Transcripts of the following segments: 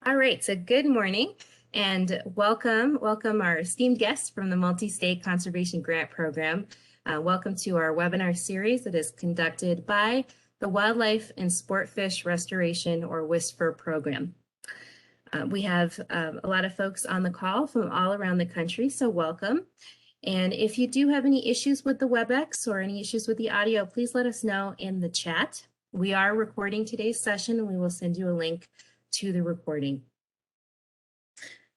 All right, so good morning and welcome our esteemed guests from the Multi-State Conservation Grant Program. Welcome to our webinar series that is conducted by the Wildlife and Sportfish Restoration, or WSFR program. We have a lot of folks on the call from all around the country, so welcome. And if you do have any issues with the WebEx or any issues with the audio, please let us know in the chat. We are recording today's session and we will send you a link to the recording.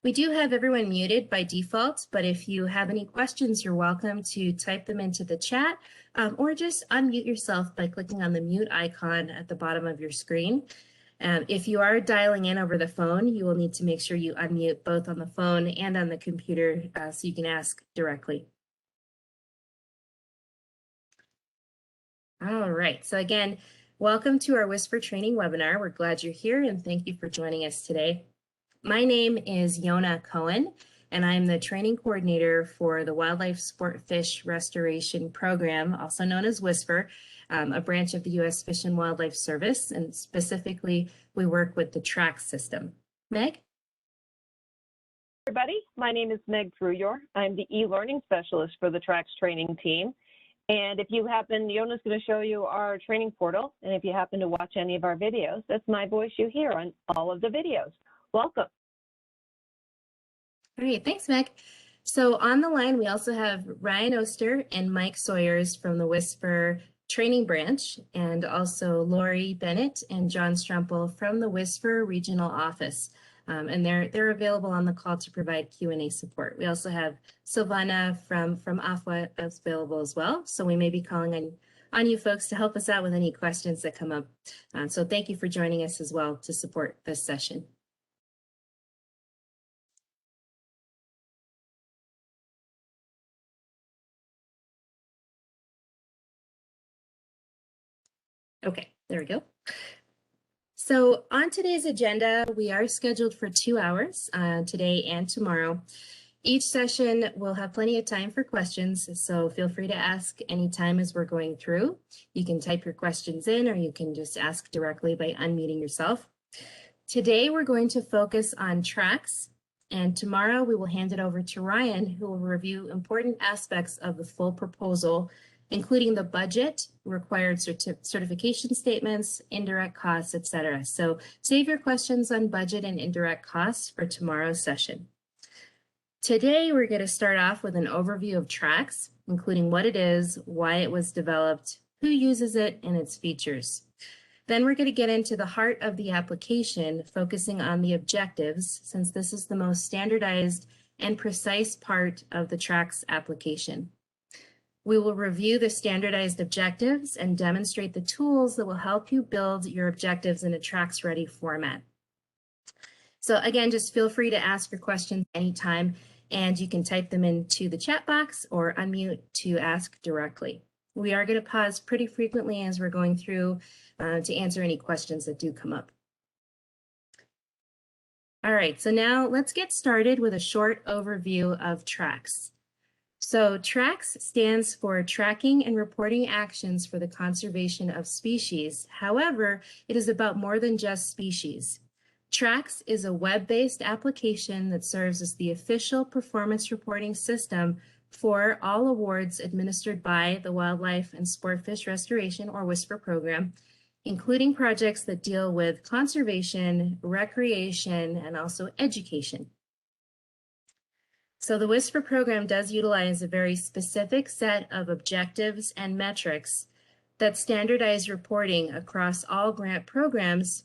We do have everyone muted by default, but if you have any questions, you're welcome to type them into the chat or just unmute yourself by clicking on the mute icon at the bottom of your screen. If you are dialing in over the phone, you will need to make sure you unmute both on the phone and on the computer so you can ask directly. All right, so again, welcome to our WSFR training webinar. We're glad you're here and thank you for joining us today. My name is Yona Cohen, and I'm the training coordinator for the Wildlife Sportfish Restoration Program, also known as WSFR, a branch of the U.S. Fish and Wildlife Service, and specifically, we work with the TRACS system. Meg? Everybody, my name is Meg Truyor. I'm the e-learning specialist for the TRACS training team. And if you happen, Yona's going to show you our training portal, and if you happen to watch any of our videos, that's my voice you hear on all of the videos. Welcome. All right, thanks, Meg. So on the line, we also have Ryan Oster and Mike Sawyers from the WSFR training branch, and also Lori Bennett and John Strumpel from the WSFR regional office. And they're available on the call to provide Q&A support. We also have Silvana from AFWA available as well. So we may be calling on you folks to help us out with any questions that come up. So thank you for joining us as well to support this session. Okay, there we go. So on today's agenda, we are scheduled for 2 hours today and tomorrow. Each session will have plenty of time for questions, so feel free to ask anytime as we're going through. You can type your questions in, or you can just ask directly by unmuting yourself. Today, we're going to focus on TRACS, and tomorrow we will hand it over to Ryan, who will review important aspects of the full proposal, including the budget, required certification statements, indirect costs, etc. So save your questions on budget and indirect costs for tomorrow's session. Today, we're going to start off with an overview of TRACS, including what it is, why it was developed, who uses it, and its features. Then we're going to get into the heart of the application, focusing on the objectives, since this is the most standardized and precise part of the TRACS application. We will review the standardized objectives and demonstrate the tools that will help you build your objectives in a TRACS-ready format. So again, just feel free to ask your questions anytime, and you can type them into the chat box or unmute to ask directly. We are going to pause pretty frequently as we're going through to answer any questions that do come up. All right, so now let's get started with a short overview of TRACS. So TRACS stands for Tracking and Reporting Actions for the Conservation of Species. However, it is about more than just species. TRACS is a web-based application that serves as the official performance reporting system for all awards administered by the Wildlife and Sportfish Restoration, or WSFR program, including projects that deal with conservation, recreation, and also education. So the WSFR program does utilize a very specific set of objectives and metrics that standardize reporting across all grant programs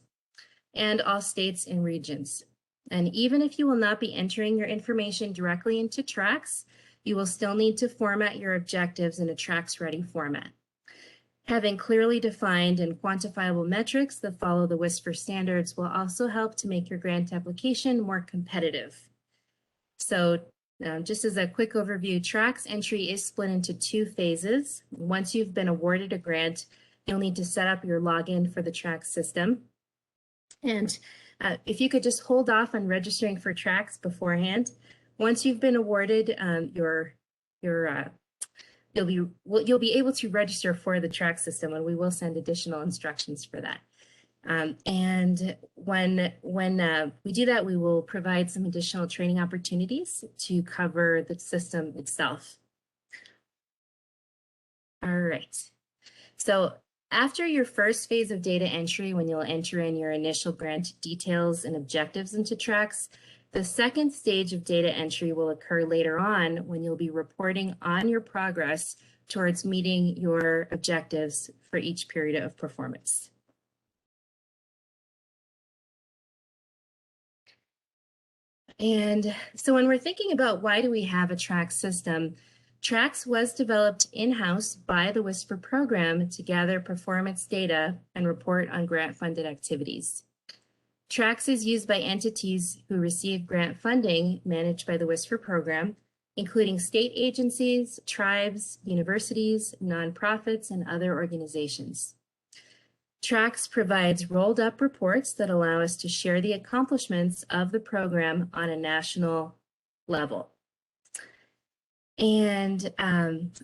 and all states and regions. And even if you will not be entering your information directly into TRACS, you will still need to format your objectives in a TRACS-ready format. Having clearly defined and quantifiable metrics that follow the WSFR standards will also help to make your grant application more competitive. So just as a quick overview, TRACS entry is split into 2 phases. Once you've been awarded a grant, you'll need to set up your login for the TRACS system. And if you could just hold off on registering for TRACS beforehand. Once you've been awarded, you'll be able to register for the TRACS system, and we will send additional instructions for that. And when we do that, we will provide some additional training opportunities to cover the system itself. All right. So after your first phase of data entry, when you'll enter in your initial grant details and objectives into TRACS, the second stage of data entry will occur later on when you'll be reporting on your progress towards meeting your objectives for each period of performance. And so when we're thinking about why do we have a TRACS system, TRACS was developed in-house by the WISPR program to gather performance data and report on grant-funded activities. TRACS is used by entities who receive grant funding managed by the WISPR program, including state agencies, tribes, universities, nonprofits, and other organizations. TRACS provides rolled up reports that allow us to share the accomplishments of the program on a national level. And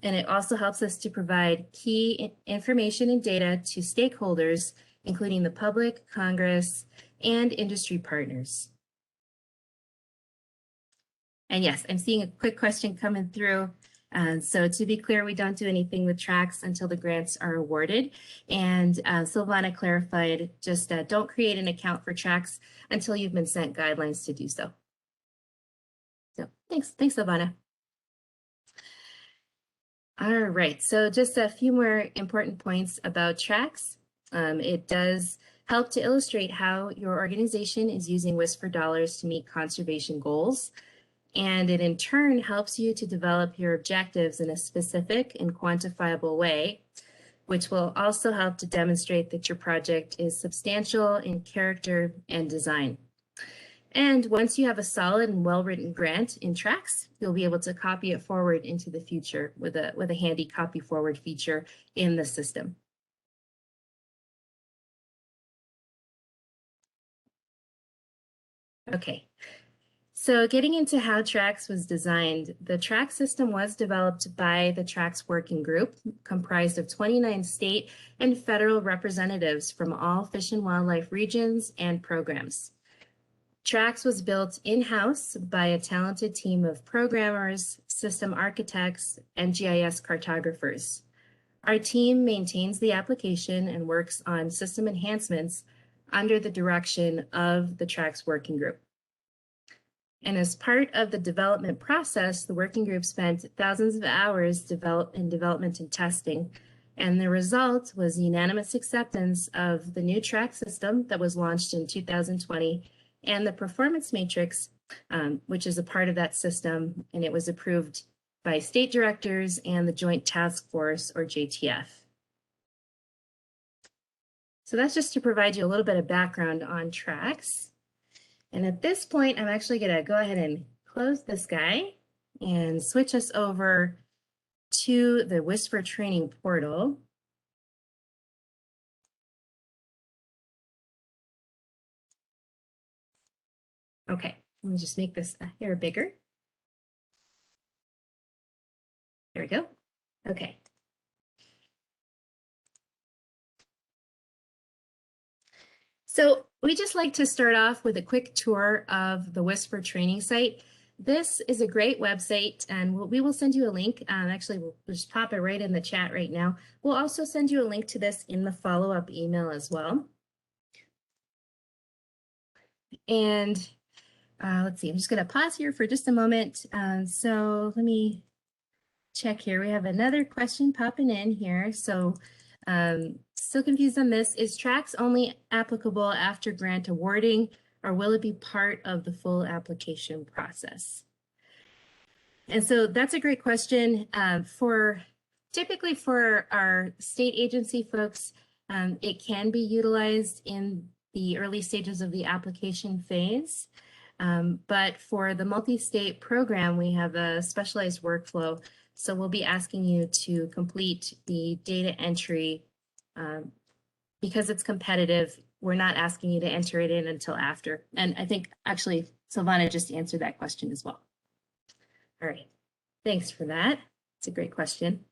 it also helps us to provide key information and data to stakeholders, including the public, Congress, and industry partners. And yes, I'm seeing a quick question coming through. So to be clear, we don't do anything with TRACS until the grants are awarded. And Silvana clarified, just don't create an account for TRACS until you've been sent guidelines to do so. So thanks, Silvana. All right, so just a few more important points about TRACS. It does help to illustrate how your organization is using WISPR dollars to meet conservation goals. And it in turn helps you to develop your objectives in a specific and quantifiable way, which will also help to demonstrate that your project is substantial in character and design. And once you have a solid and well-written grant in TRACS, you'll be able to copy it forward into the future with a handy copy forward feature in the system. Okay. So getting into how TRACS was designed, the TRACS system was developed by the TRACS Working Group, comprised of 29 state and federal representatives from all fish and wildlife regions and programs. TRACS was built in-house by a talented team of programmers, system architects, and GIS cartographers. Our team maintains the application and works on system enhancements under the direction of the TRACS Working Group. And as part of the development process, the working group spent thousands of hours in development and testing. And the result was unanimous acceptance of the new TRACS system that was launched in 2020 and the performance matrix, which is a part of that system. And it was approved by state directors and the Joint Task Force, or JTF. So that's just to provide you a little bit of background on TRACS. And at this point, I'm actually going to go ahead and close this guy and switch us over to the WISPR training portal. Okay, let me just make this a hair bigger. There we go. Okay. So we just like to start off with a quick tour of the WISPR training site. This is a great website, and we will send you a link. Actually, we'll just pop it right in the chat right now. We'll also send you a link to this in the follow-up email as well. And let's see, I'm just going to pause here for just a moment. So let me check here. We have another question popping in here. So still confused on this. Is TRACS only applicable after grant awarding, or will it be part of the full application process? And so that's a great question. Typically for our state agency folks, it can be utilized in the early stages of the application phase. But for the multi-state program, we have a specialized workflow. So we'll be asking you to complete the data entry. Because it's competitive, we're not asking you to enter it in until after. And I think actually Silvana just answered that question as well. All right, thanks for that. It's a great question.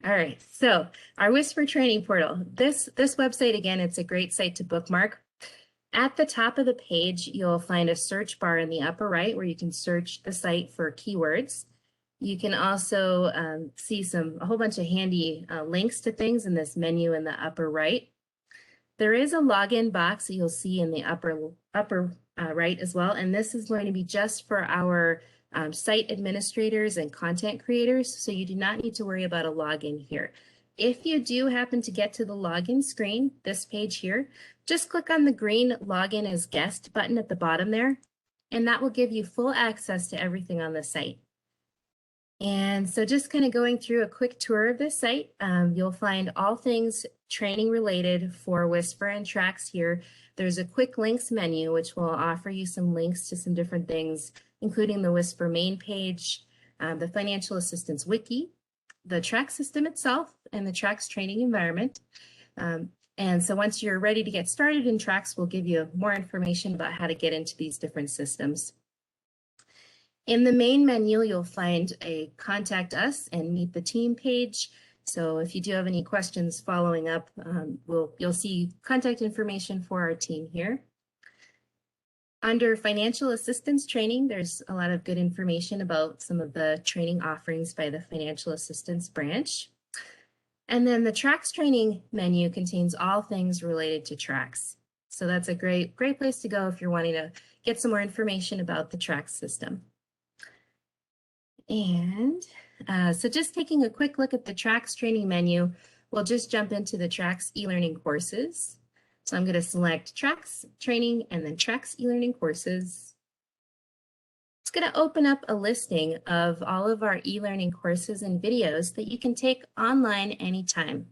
All right, so our Whisper training portal. This website, again, it's a great site to bookmark. At the top of the page, you'll find a search bar in the upper right where you can search the site for keywords. You can also see a whole bunch of handy links to things in this menu in the upper right. There is a login box that you'll see in the upper right as well, and this is going to be just for our site administrators and content creators, so you do not need to worry about a login here. If you do happen to get to the login screen, this page here, just click on the green Login as Guest button at the bottom there, and that will give you full access to everything on the site. And so just kind of going through a quick tour of this site, you'll find all things training related for Whisper and TRACS here. There's a quick links menu, which will offer you some links to some different things, including the Whisper main page, the Financial Assistance Wiki, the TRACS system itself, and the TRACS training environment. And so once you're ready to get started in TRACS, we'll give you more information about how to get into these different systems. In the main menu, you'll find a Contact Us and Meet the Team page. So if you do have any questions following up, you'll see contact information for our team here. Under Financial Assistance Training, there's a lot of good information about some of the training offerings by the Financial Assistance branch. And then the TRACS training menu contains all things related to TRACS. So that's a great place to go if you're wanting to get some more information about the TRACS system. And so just taking a quick look at the TRACS training menu, we'll just jump into the TRACS e-learning courses. So I'm going to select TRACS training and then TRACS e-learning courses. It's going to open up a listing of all of our e-learning courses and videos that you can take online anytime.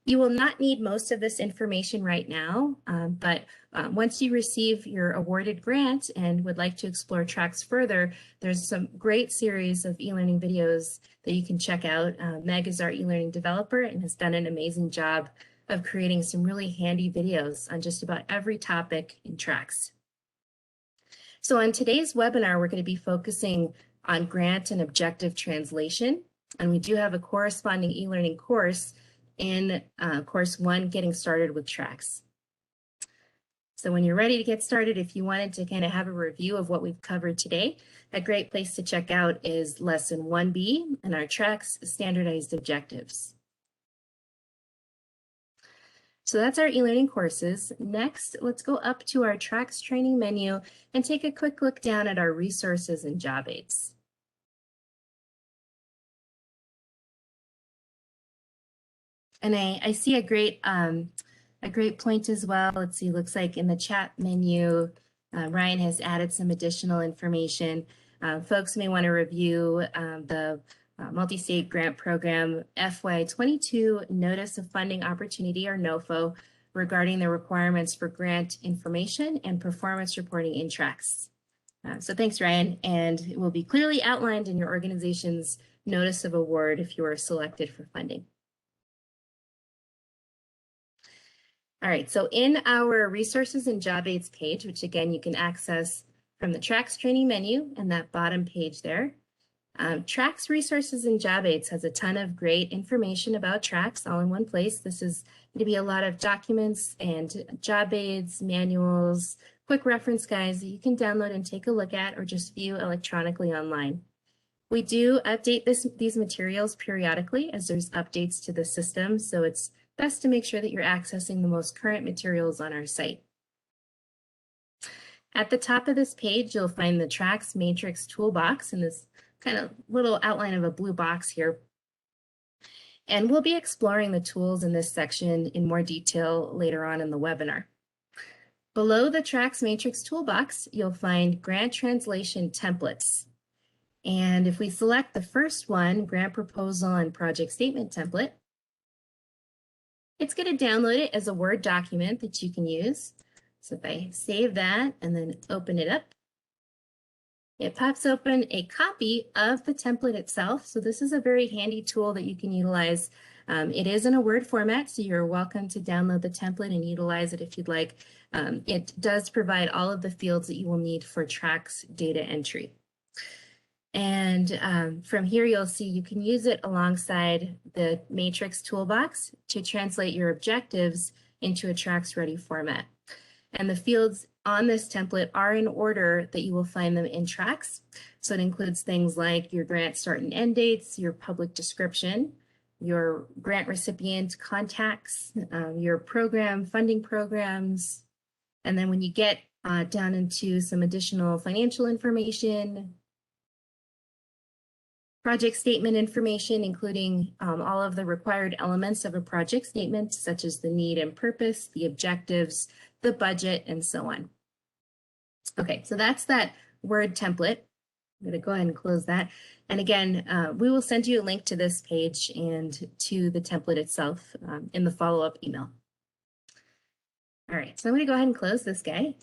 You will not need most of this information right now, but once you receive your awarded grant and would like to explore TRACS further, there's some great series of e-learning videos that you can check out. Meg is our e-learning developer and has done an amazing job of creating some really handy videos on just about every topic in TRACS. So on today's webinar, we're going to be focusing on grant and objective translation, and we do have a corresponding e-learning course in course 1, Getting Started with TRACS. So when you're ready to get started, if you wanted to kind of have a review of what we've covered today, a great place to check out is Lesson 1B and our TRACS Standardized Objectives. So that's our e-learning courses. Next, let's go up to our TRACS training menu and take a quick look down at our resources and job aids. And I see a great point as well. Let's see, looks like in the chat menu, Ryan has added some additional information. Folks may want to review the Multistate Grant Program FY22 Notice of Funding Opportunity, or NOFO, regarding the requirements for grant information and performance reporting in TRACS. So thanks, Ryan, and it will be clearly outlined in your organization's Notice of Award if you are selected for funding. All right, so in our resources and job aids page, which again you can access from the TRACS training menu and that bottom page there, TRACS resources and job aids has a ton of great information about TRACS all in one place. This is going to be a lot of documents and job aids, manuals, quick reference guides that you can download and take a look at or just view electronically online. We do update these materials periodically as there's updates to the system, so it's best to make sure that you're accessing the most current materials on our site. At the top of this page, you'll find the TRACS Matrix Toolbox in this kind of little outline of a blue box here. And we'll be exploring the tools in this section in more detail later on in the webinar. Below the TRACS Matrix Toolbox, you'll find grant translation templates. And if we select the first one, Grant Proposal and Project Statement Template, it's going to download it as a Word document that you can use. So if I save that and then open it up, it pops open a copy of the template itself. So this is a very handy tool that you can utilize. It is in a Word format, so you're welcome to download the template and utilize it if you'd like. It does provide all of the fields that you will need for TRACS data entry. And from here, you'll see you can use it alongside the matrix toolbox to translate your objectives into a TRACS-ready format. And the fields on this template are in order that you will find them in TRACS. So it includes things like your grant start and end dates, your public description, your grant recipient contacts, your program funding programs. And then when you get down into some additional financial information, project statement information, including all of the required elements of a project statement, such as the need and purpose, the objectives, the budget, and so on. Okay, so that's that Word template. I'm going to go ahead and close that. And again, we will send you a link to this page and to the template itself in the follow-up email. All right, so I'm going to go ahead and close this guy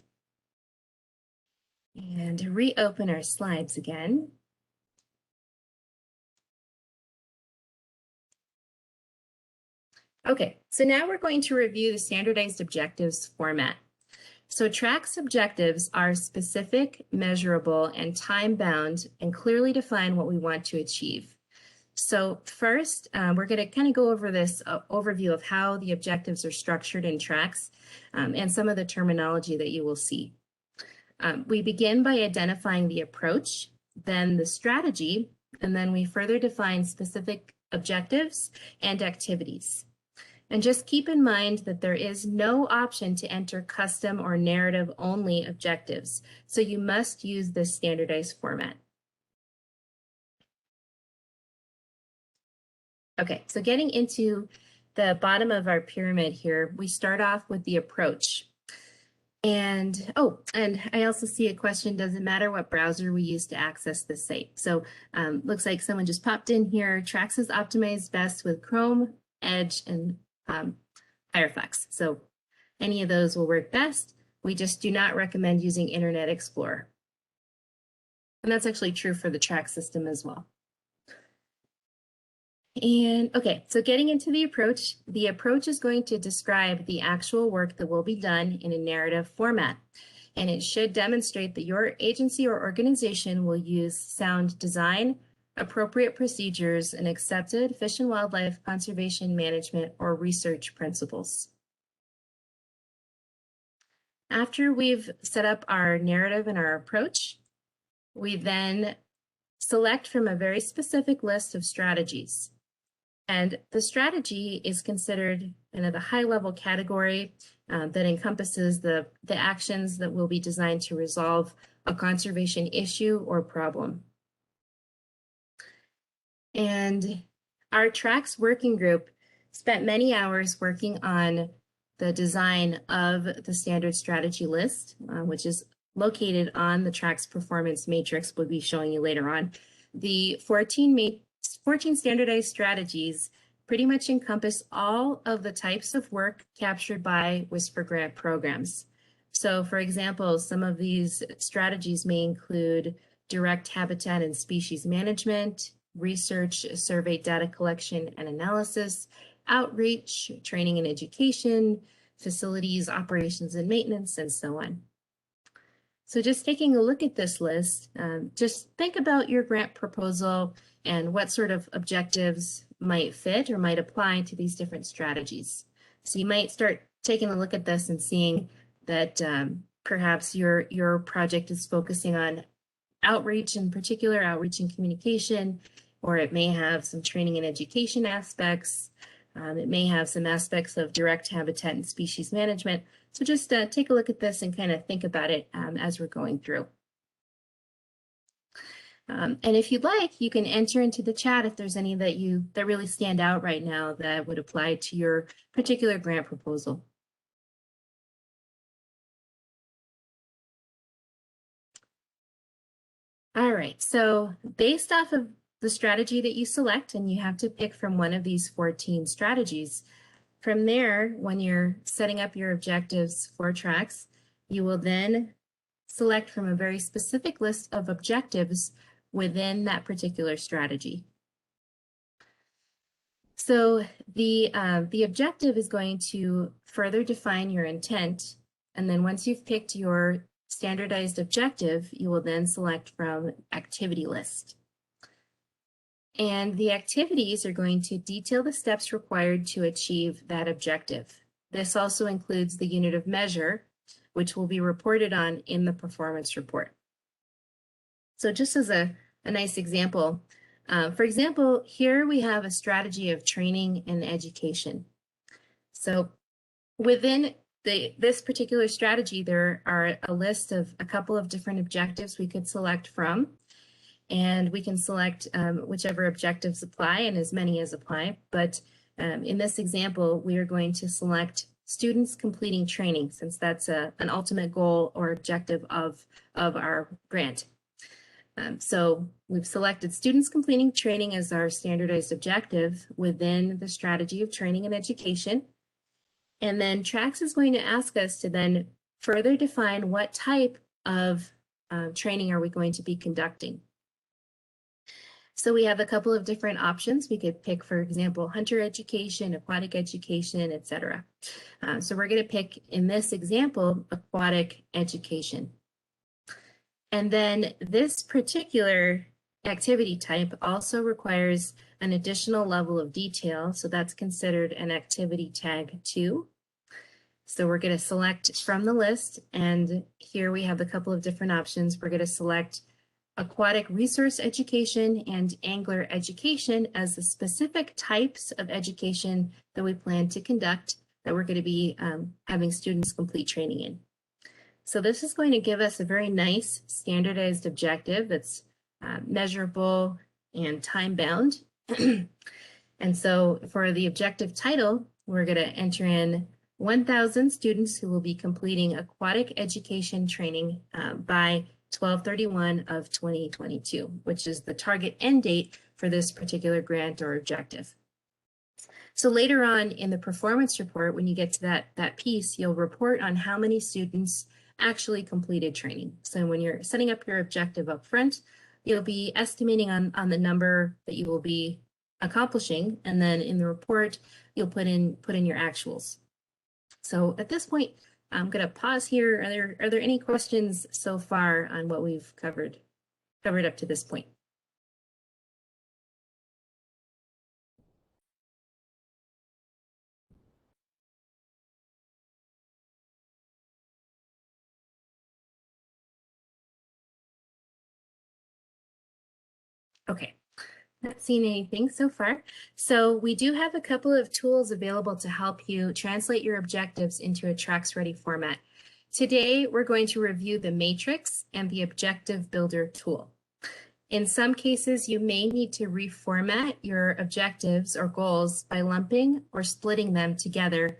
and reopen our slides again. Okay, so now we're going to review the standardized objectives format. So TRACS objectives are specific, measurable, and time-bound, and clearly define what we want to achieve. So first, we're going to kind of go over this overview of how the objectives are structured in TRACS and some of the terminology that you will see. We begin by identifying the approach, then the strategy, and then we further define specific objectives and activities. And just keep in mind that there is no option to enter custom or narrative only objectives, so you must use this standardized format. Okay, so getting into the bottom of our pyramid here, we start off with the approach. And I also see a question, does it matter what browser we use to access this site? So looks like someone just popped in here. TRACS is optimized best with Chrome, Edge, and Firefox. So any of those will work best. We just do not recommend using Internet Explorer. And that's actually true for the TRACS system as well. And okay, so getting into the approach is going to describe the actual work that will be done in a narrative format. And it should demonstrate that your agency or organization will use sound design, appropriate procedures, and accepted fish and wildlife conservation management or research principles. After we've set up our narrative and our approach, we then select from a very specific list of strategies. And the strategy is considered kind of the high-level category that encompasses the actions that will be designed to resolve a conservation issue or problem. And our TRACS working group spent many hours working on the design of the standard strategy list, which is located on the TRACS performance matrix we'll be showing you later on. The 14 standardized strategies pretty much encompass all of the types of work captured by WSPR grant programs. So for example, some of these strategies may include direct habitat and species management, research, survey data collection and analysis, outreach, training and education, facilities, operations and maintenance, and so on. So just taking a look at this list, just think about your grant proposal and what sort of objectives might fit or might apply to these different strategies. So you might start taking a look at this and seeing that perhaps your project is focusing on outreach, in particular, outreach and communication, or it may have some training and education aspects. It may have some aspects of direct habitat and species management. So just take a look at this and kind of think about it as we're going through. And if you'd like, you can enter into the chat if there's any that really stand out right now that would apply to your particular grant proposal. All right, so based off of the strategy that you select, and you have to pick from one of these 14 strategies. From there, when you're setting up your objectives for TRACS, you will then select from a very specific list of objectives within that particular strategy. So the objective is going to further define your intent, and then once you've picked your standardized objective, you will then select from activity list. And the activities are going to detail the steps required to achieve that objective. This also includes the unit of measure, which will be reported on in the performance report. So just as a nice example, for example, here we have a strategy of training and education. So within this particular strategy, there are a list of a couple of different objectives we could select from. And we can select whichever objectives apply and as many as apply. But in this example, we are going to select students completing training, since that's an ultimate goal or objective of our grant. So we've selected students completing training as our standardized objective within the strategy of training and education. And then TRACS is going to ask us to then further define what type of training are we going to be conducting. So we have a couple of different options. We could pick, for example, hunter education, aquatic education, etc. So we're going to pick, in this example, aquatic education. And then this particular activity type also requires an additional level of detail. So that's considered an activity tag 2. So we're going to select from the list. And here we have a couple of different options. We're going to select aquatic resource education and angler education as the specific types of education that we plan to conduct, that we're going to be having students complete training in. So this is going to give us a very nice standardized objective that's measurable and time-bound. And so for the objective title, we're going to enter in 1,000 students who will be completing aquatic education training by 12/31 of 2022, which is the target end date for this particular grant or objective. So later on in the performance report, when you get to that piece, you'll report on how many students actually completed training. So when you're setting up your objective up front, you'll be estimating on the number that you will be accomplishing, and then in the report, you'll put in your actuals. So at this point, I'm going to pause here. Are there any questions so far on what we've covered up to this point? Okay, not seeing anything so far. So we do have a couple of tools available to help you translate your objectives into a TRACS ready format. Today, we're going to review the matrix and the objective builder tool. In some cases, you may need to reformat your objectives or goals by lumping or splitting them together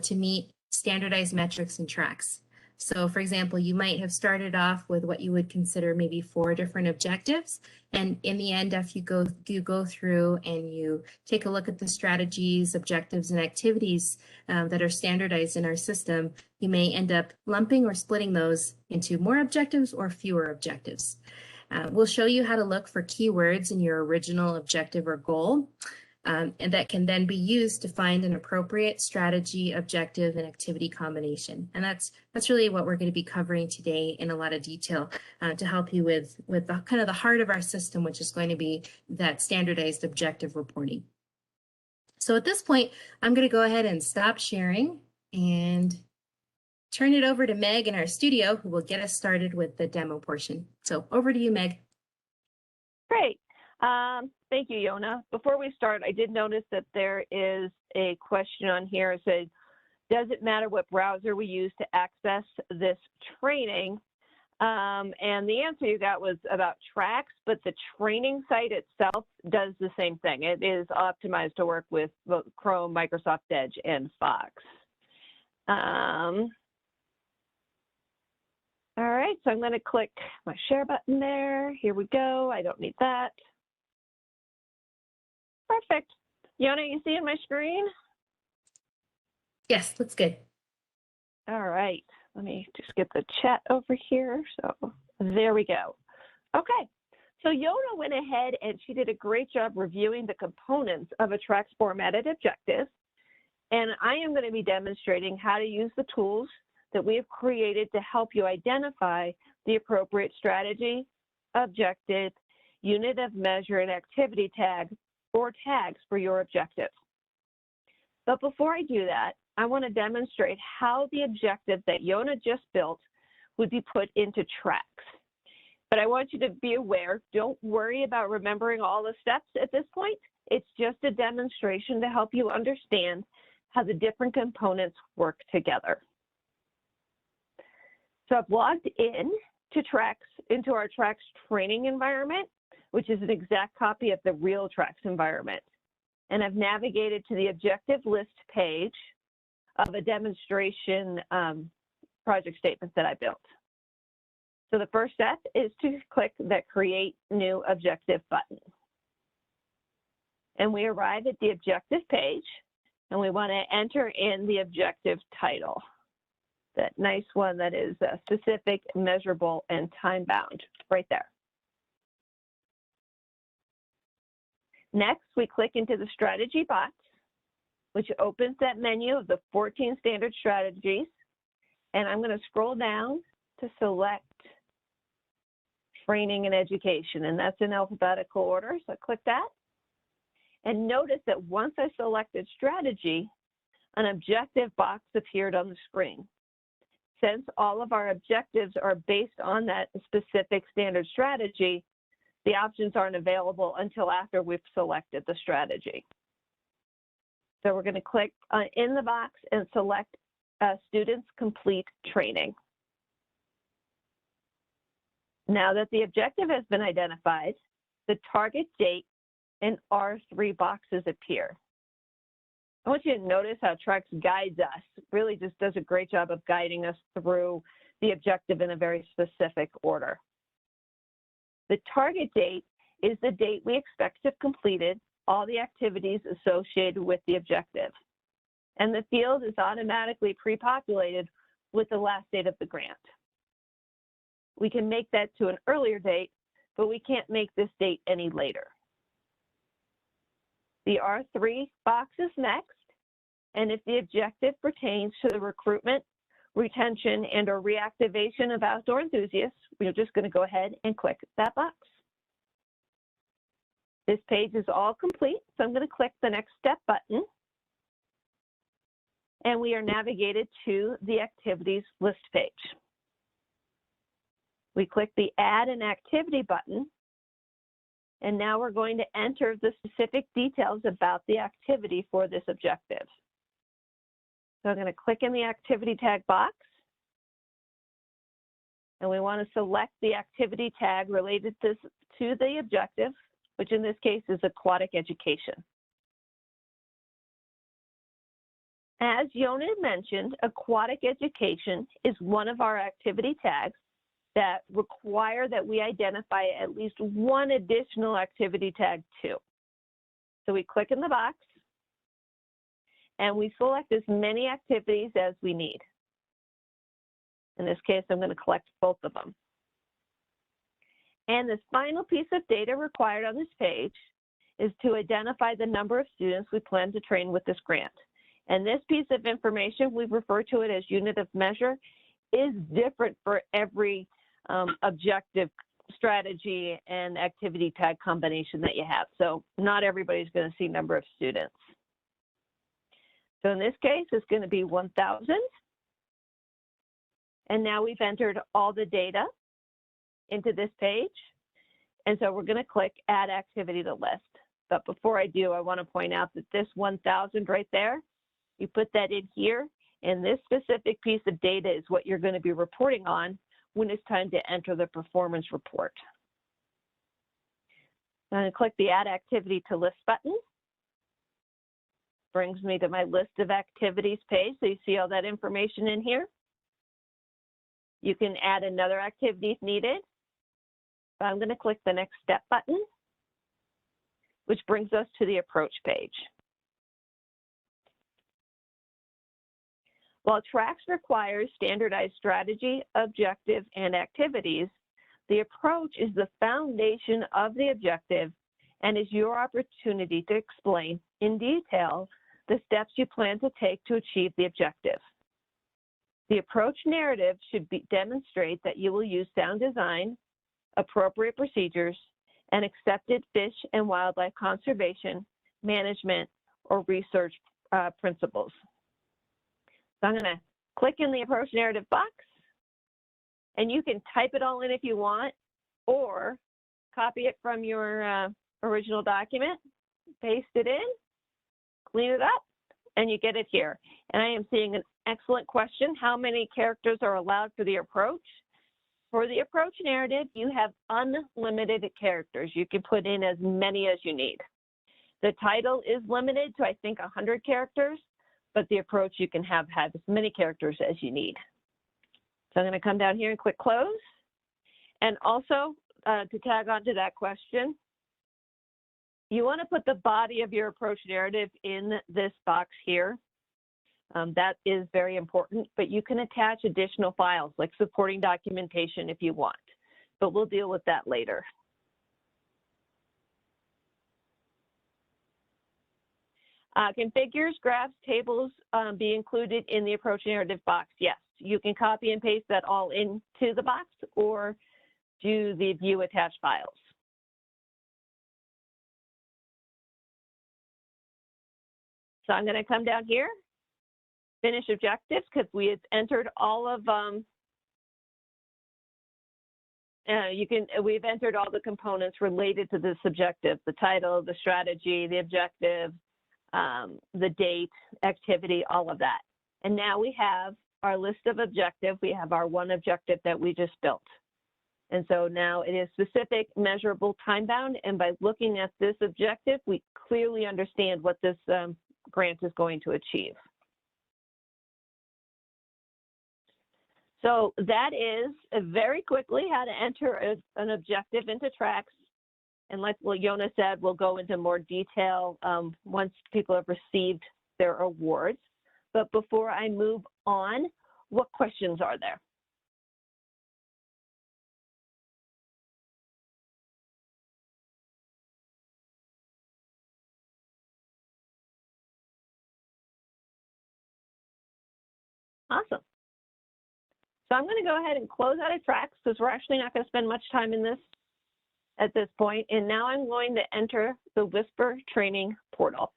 to meet standardized metrics and TRACS. So for example, you might have started off with what you would consider maybe 4 different objectives. And in the end, after you go through and you take a look at the strategies, objectives, and activities that are standardized in our system, you may end up lumping or splitting those into more objectives or fewer objectives. We'll show you how to look for keywords in your original objective or goal, and that can then be used to find an appropriate strategy, objective, and activity combination. And that's really what we're going to be covering today in a lot of detail to help you with the kind of the heart of our system, which is going to be that standardized objective reporting. So at this point, I'm going to go ahead and stop sharing and turn it over to Meg in our studio, who will get us started with the demo portion. So over to you, Meg. Great. Thank you, Yona. Before we start, I did notice that there is a question on here. It says, does it matter what browser we use to access this training? And the answer you got was about TRACS, but the training site itself does the same thing. It is optimized to work with both Chrome, Microsoft Edge, and Fox. All right, so I'm going to click my share button there. Here we go. I don't need that. Perfect. Yona, you seeing my screen? Yes, looks good. All right, let me just get the chat over here. So there we go. Okay, so Yona went ahead and she did a great job reviewing the components of a TRACS formatted objective. And I am going to be demonstrating how to use the tools that we have created to help you identify the appropriate strategy, objective, unit of measure, and activity tag or tags for your objective. But before I do that, I want to demonstrate how the objective that Yona just built would be put into TRACS. But I want you to be aware, don't worry about remembering all the steps at this point. It's just a demonstration to help you understand how the different components work together. So I've logged in to TRACS, into our TRACS training environment, which is an exact copy of the real TRACS environment. And I've navigated to the objective list page of a demonstration project statement that I built. So the first step is to click that Create New Objective button. And we arrive at the objective page, and we want to enter in the objective title. That nice one that is specific, measurable, and time-bound, right there. Next, we click into the strategy box, which opens that menu of the 14 standard strategies. And I'm going to scroll down to select training and education, and that's in alphabetical order. So I click that. And notice that once I selected strategy, an objective box appeared on the screen. Since all of our objectives are based on that specific standard strategy, the options aren't available until after we've selected the strategy. So we're going to click in the box and select students complete training. Now that the objective has been identified, the target date and R3 boxes appear. I want you to notice how TRACS guides us. It really just does a great job of guiding us through the objective in a very specific order. The target date is the date we expect to have completed all the activities associated with the objective. And the field is automatically pre-populated with the last date of the grant. We can make that to an earlier date, but we can't make this date any later. The R3 box is next, and if the objective pertains to the recruitment, retention, and or reactivation of outdoor enthusiasts, we're just going to go ahead and click that box. This page is all complete, so I'm going to click the next step button, and we are navigated to the activities list page. We click the Add an Activity button, and now we're going to enter the specific details about the activity for this objective. So I'm going to click in the activity tag box, and we want to select the activity tag related to the objective, which in this case is aquatic education. As Yona mentioned, aquatic education is one of our activity tags that require that we identify at least one additional activity tag too. So we click in the box, and we select as many activities as we need. In this case, I'm going to collect both of them. And this final piece of data required on this page is to identify the number of students we plan to train with this grant. And this piece of information, we refer to it as unit of measure, is different for every objective, strategy, and activity tag combination that you have. So not everybody's going to see number of students. So in this case, it's going to be 1,000. And now we've entered all the data into this page. And so we're going to click Add Activity to List. But before I do, I want to point out that this 1,000 right there, you put that in here, and this specific piece of data is what you're going to be reporting on when it's time to enter the performance report. I'm going to click the Add Activity to List button. Brings me to my list of activities page, so you see all that information in here. You can add another activity if needed. But I'm going to click the Next Step button, which brings us to the Approach page. While TRACS requires standardized strategy, objective, and activities, the approach is the foundation of the objective and is your opportunity to explain in detail the steps you plan to take to achieve the objective. The approach narrative should demonstrate that you will use sound design, appropriate procedures, and accepted fish and wildlife conservation, management, or research principles. So I'm going to click in the approach narrative box, and you can type it all in if you want, or copy it from your original document, paste it in, clean it up, and you get it here. And I am seeing an excellent question. How many characters are allowed for the approach? For the approach narrative, you have unlimited characters. You can put in as many as you need. The title is limited to, I think, 100 characters, but the approach you can have as many characters as you need. So I'm going to come down here and click close. And also, to tag on to that question, you want to put the body of your approach narrative in this box here. That is very important, but you can attach additional files like supporting documentation if you want, but we'll deal with that later. Can figures, graphs, tables be included in the approach narrative box? Yes, you can copy and paste that all into the box or do the view attached files. So I'm going to come down here, finish objectives, because we have entered all of we've entered all the components related to this objective: the title, the strategy, the objective, the date, activity, all of that. And now we have our list of objectives. We have our one objective that we just built. And so now it is specific, measurable, time-bound, and by looking at this objective, we clearly understand what this grant is going to achieve. So that is very quickly how to enter an objective into TRACS. And like what Yona said, we'll go into more detail once people have received their awards. But before I move on, what questions are there? Awesome. So I'm going to go ahead and close out of TRACS because we're actually not going to spend much time in this at this point. And now I'm going to enter the Whisper training portal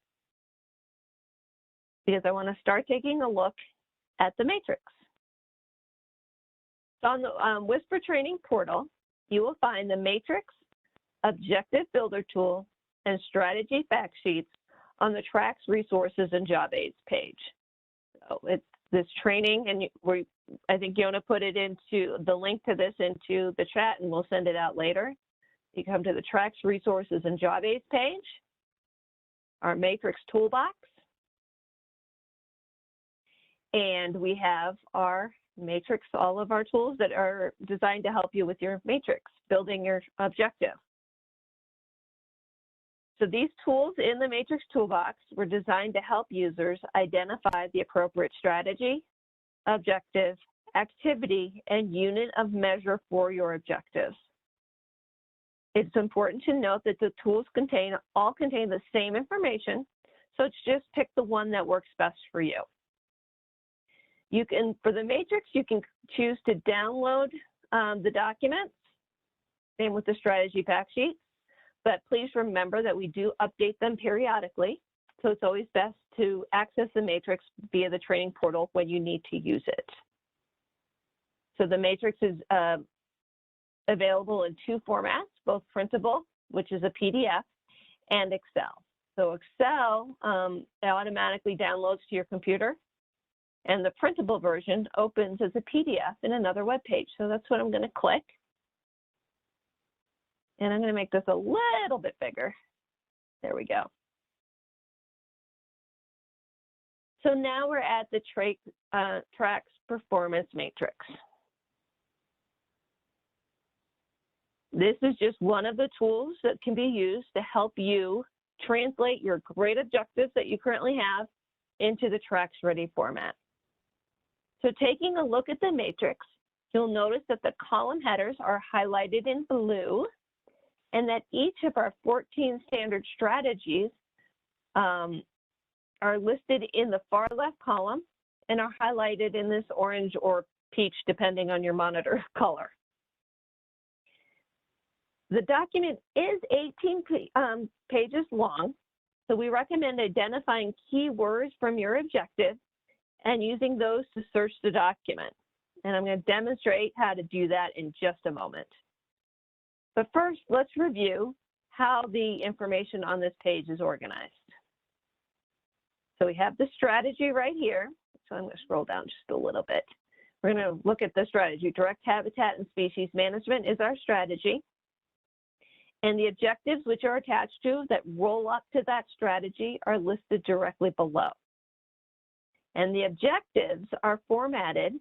because I want to start taking a look at the matrix. So on the Whisper training portal, you will find the matrix, objective builder tool, and strategy fact sheets on the TRACS resources and job aids page. So it's this training, and I think Yona put it into the link to this into the chat, and we'll send it out later. You come to the TRACS resources and job aids page, our matrix toolbox, and we have our matrix, all of our tools that are designed to help you with your matrix, building your objective. So these tools in the matrix toolbox were designed to help users identify the appropriate strategy, objective, activity, and unit of measure for your objectives. It's important to note that the tools all contain the same information, so it's just pick the one that works best for you. You can, for the matrix, you can choose to download the documents, same with the strategy fact sheet. But please remember that we do update them periodically. So it's always best to access the matrix via the training portal when you need to use it. So the matrix is available in two formats, both printable, which is a PDF, and Excel. So Excel automatically downloads to your computer, and the printable version opens as a PDF in another web page. So that's what I'm going to click. And I'm going to make this a little bit bigger. There we go. So now we're at the TRACS Performance Matrix. This is just one of the tools that can be used to help you translate your great objectives that you currently have into the TRACS Ready format. So taking a look at the matrix, you'll notice that the column headers are highlighted in blue, and that each of our 14 standard strategies are listed in the far left column, and are highlighted in this orange or peach, depending on your monitor color. The document is 18 pages long, so we recommend identifying keywords from your objective and using those to search the document. And I'm going to demonstrate how to do that in just a moment. But first, let's review how the information on this page is organized. So we have the strategy right here. So I'm going to scroll down just a little bit. We're going to look at the strategy. Direct habitat and species management is our strategy. And the objectives which are attached to that roll up to that strategy are listed directly below. And the objectives are formatted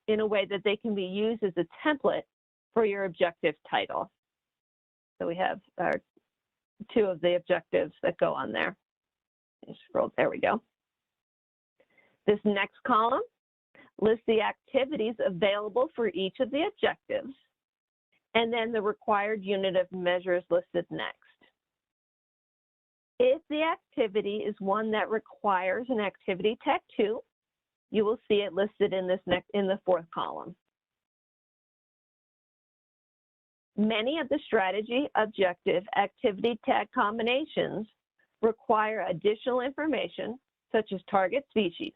in a way that they can be used as a template for your objective title. So we have our two of the objectives that go on there. Scroll, there we go. This next column lists the activities available for each of the objectives, and then the required unit of measures listed next. If the activity is one that requires an activity tag 2, you will see it listed in the fourth column. Many of the strategy, objective, activity tag combinations require additional information, such as target species.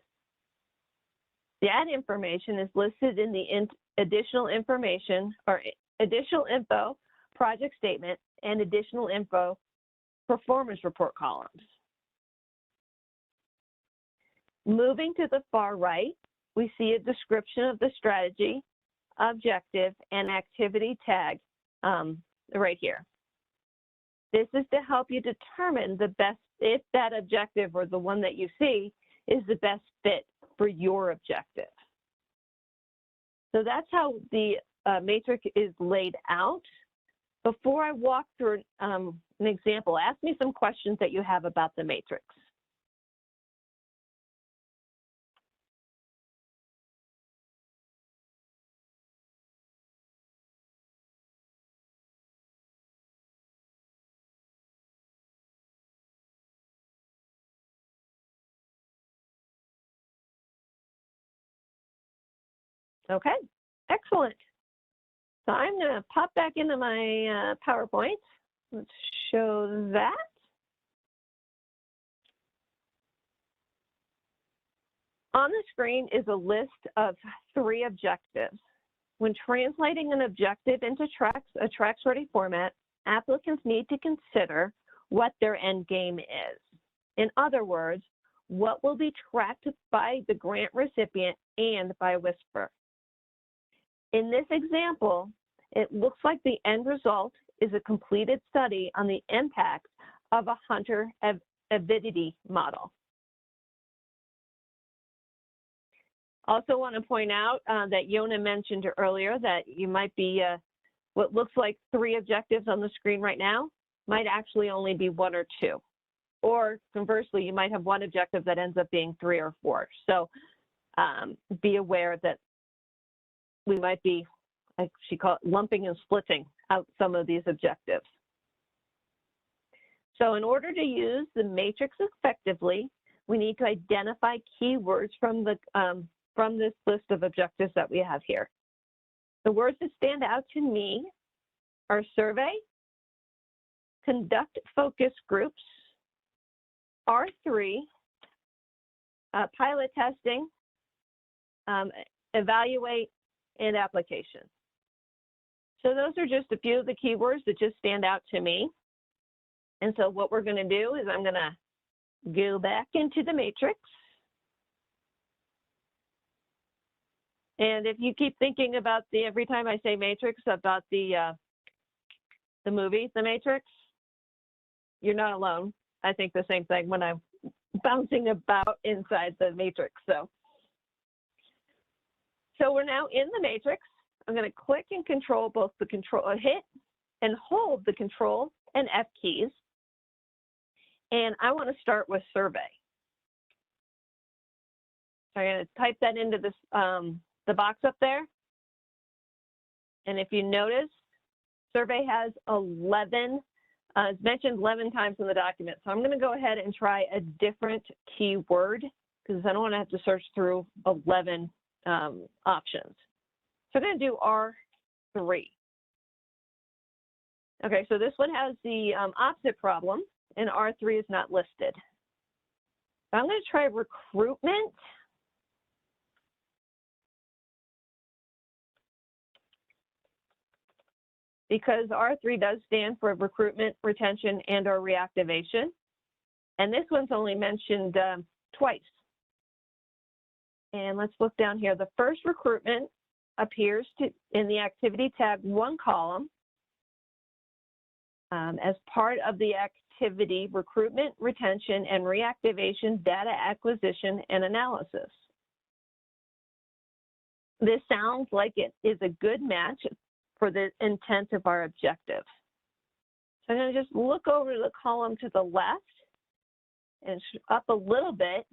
That information is listed in the additional information or additional info, project statement, and additional info performance report columns. Moving to the far right, we see a description of the strategy, objective, and activity tag right here. This is to help you determine the best, if that objective or the one that you see is the best fit for your objective. So that's how the matrix is laid out. Before I walk through an example, ask me some questions that you have about the matrix. Okay, excellent. So I'm going to pop back into my PowerPoint. Let's show that. On the screen is a list of 3 objectives. When translating an objective into TRACS, a TRACS-ready format, applicants need to consider what their end game is. In other words, what will be tracked by the grant recipient and by WSPR. In this example, it looks like the end result is a completed study on the impact of a hunter avidity model. Also want to point out that Yona mentioned earlier that you might be, what looks like 3 objectives on the screen right now might actually only be 1 or 2. Or conversely, you might have 1 objective that ends up being 3 or 4. So be aware that we might be, like she called it, lumping and splitting out some of these objectives. So in order to use the matrix effectively, we need to identify keywords from this list of objectives that we have here. The words that stand out to me are survey, conduct focus groups, R3, pilot testing, evaluate, and application. So those are just a few of the keywords that just stand out to me. And so what we're going to do is I'm going to go back into the matrix. And if you keep thinking about every time I say matrix, about the movie, The Matrix, you're not alone. I think the same thing when I'm bouncing about inside the matrix. So we're now in the matrix. I'm going to click and control both the hit and hold the control and F keys. And I want to start with survey. So I'm going to type that into this, the box up there. And if you notice, survey has 11, it's mentioned 11 times in the document. So I'm going to go ahead and try a different keyword because I don't want to have to search through 11 options. So I'm going to do R3. Okay, so this one has the opposite problem, and R3 is not listed. I'm going to try recruitment. Because R3 does stand for recruitment, retention, and or reactivation. And this one's only mentioned twice. And let's look down here. The first recruitment appears in the activity tab 1 column as part of the activity recruitment, retention, and reactivation data acquisition and analysis. This sounds like it is a good match for the intent of our objective. So I'm going to just look over the column to the left and up a little bit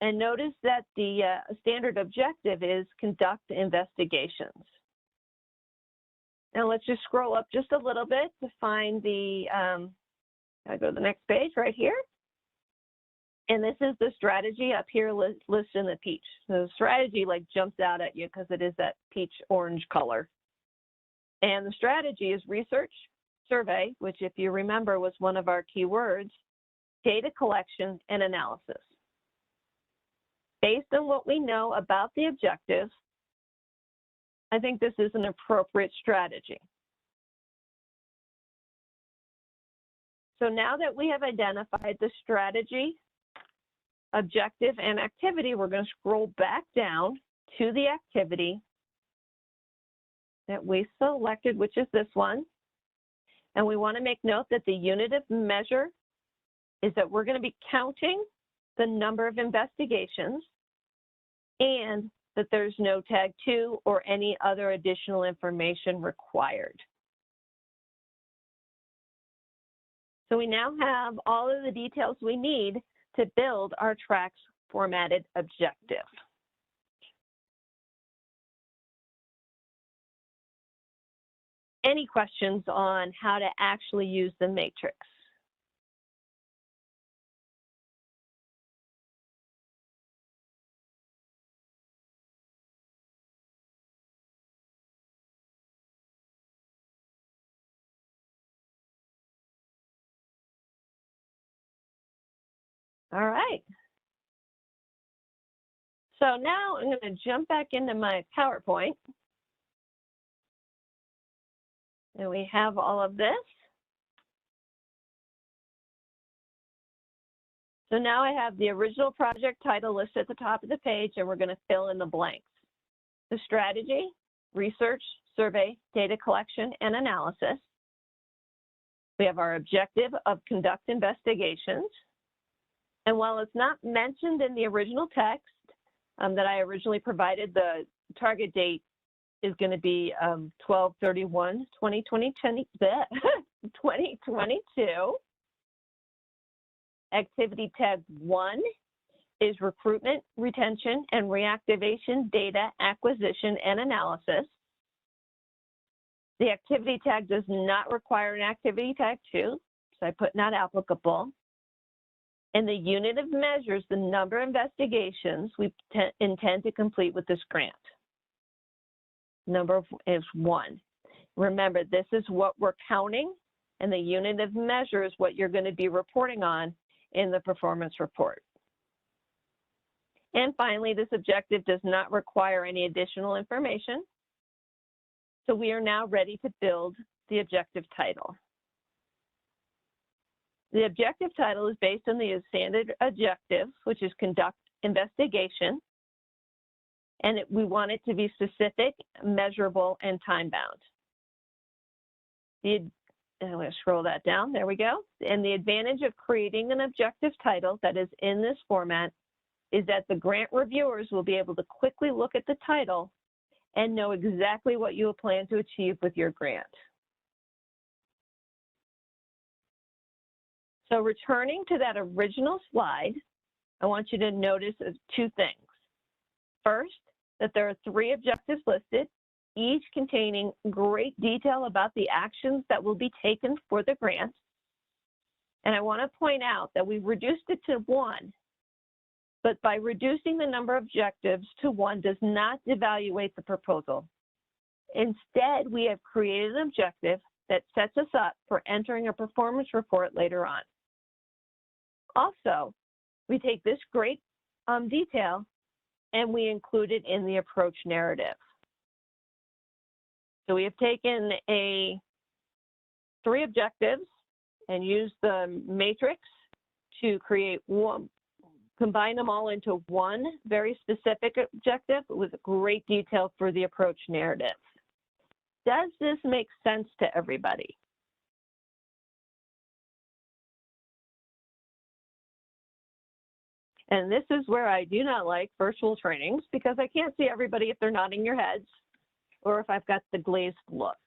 and notice that the standard objective is conduct investigations. Now let's just scroll up just a little bit to find the, I go to the next page right here. And this is the strategy up here listed in the peach. So the strategy like jumps out at you because it is that peach orange color. And the strategy is research, survey, which if you remember was one of our keywords, data collection and analysis. Based on what we know about the objective, I think this is an appropriate strategy. So now that we have identified the strategy, objective, and activity, we're going to scroll back down to the activity that we selected, which is this one. And we want to make note that the unit of measure is that we're going to be counting the number of investigations and that there's no tag 2 or any other additional information required. So we now have all of the details we need to build our TRACS formatted objective. Any questions on how to actually use the matrix? All right. So now I'm going to jump back into my PowerPoint. And we have all of this. So now I have the original project title listed at the top of the page, and we're going to fill in the blanks. The strategy, research, survey, data collection, and analysis. We have our objective of conduct investigations. And while it's not mentioned in the original text that I originally provided, the target date is going to be 12/31/2022. Activity tag 1 is recruitment, retention, and reactivation data acquisition and analysis. The activity tag does not require an activity tag 2, so I put not applicable. And the unit of measures the number of investigations we intend to complete with this grant. Number is 1. Remember, this is what we're counting, and the unit of measure is what you're going to be reporting on in the performance report. And finally, this objective does not require any additional information. So we are now ready to build the objective title. The objective title is based on the standard objective, which is conduct investigation. And we want it to be specific, measurable, and time-bound. I'm going to scroll that down. There we go. And the advantage of creating an objective title that is in this format is that the grant reviewers will be able to quickly look at the title and know exactly what you plan to achieve with your grant. So returning to that original slide, I want you to notice 2 things. First, that there are 3 objectives listed, each containing great detail about the actions that will be taken for the grant. And I want to point out that we've reduced it to 1, but by reducing the number of objectives to 1 does not devaluate the proposal. Instead, we have created an objective that sets us up for entering a performance report later on. Also, we take this great detail and we include it in the approach narrative. So we have taken 3 objectives and used the matrix to create one, combine them all into one very specific objective with great detail for the approach narrative. Does this make sense to everybody? And this is where I do not like virtual trainings because I can't see everybody if they're nodding your heads or if I've got the glazed look.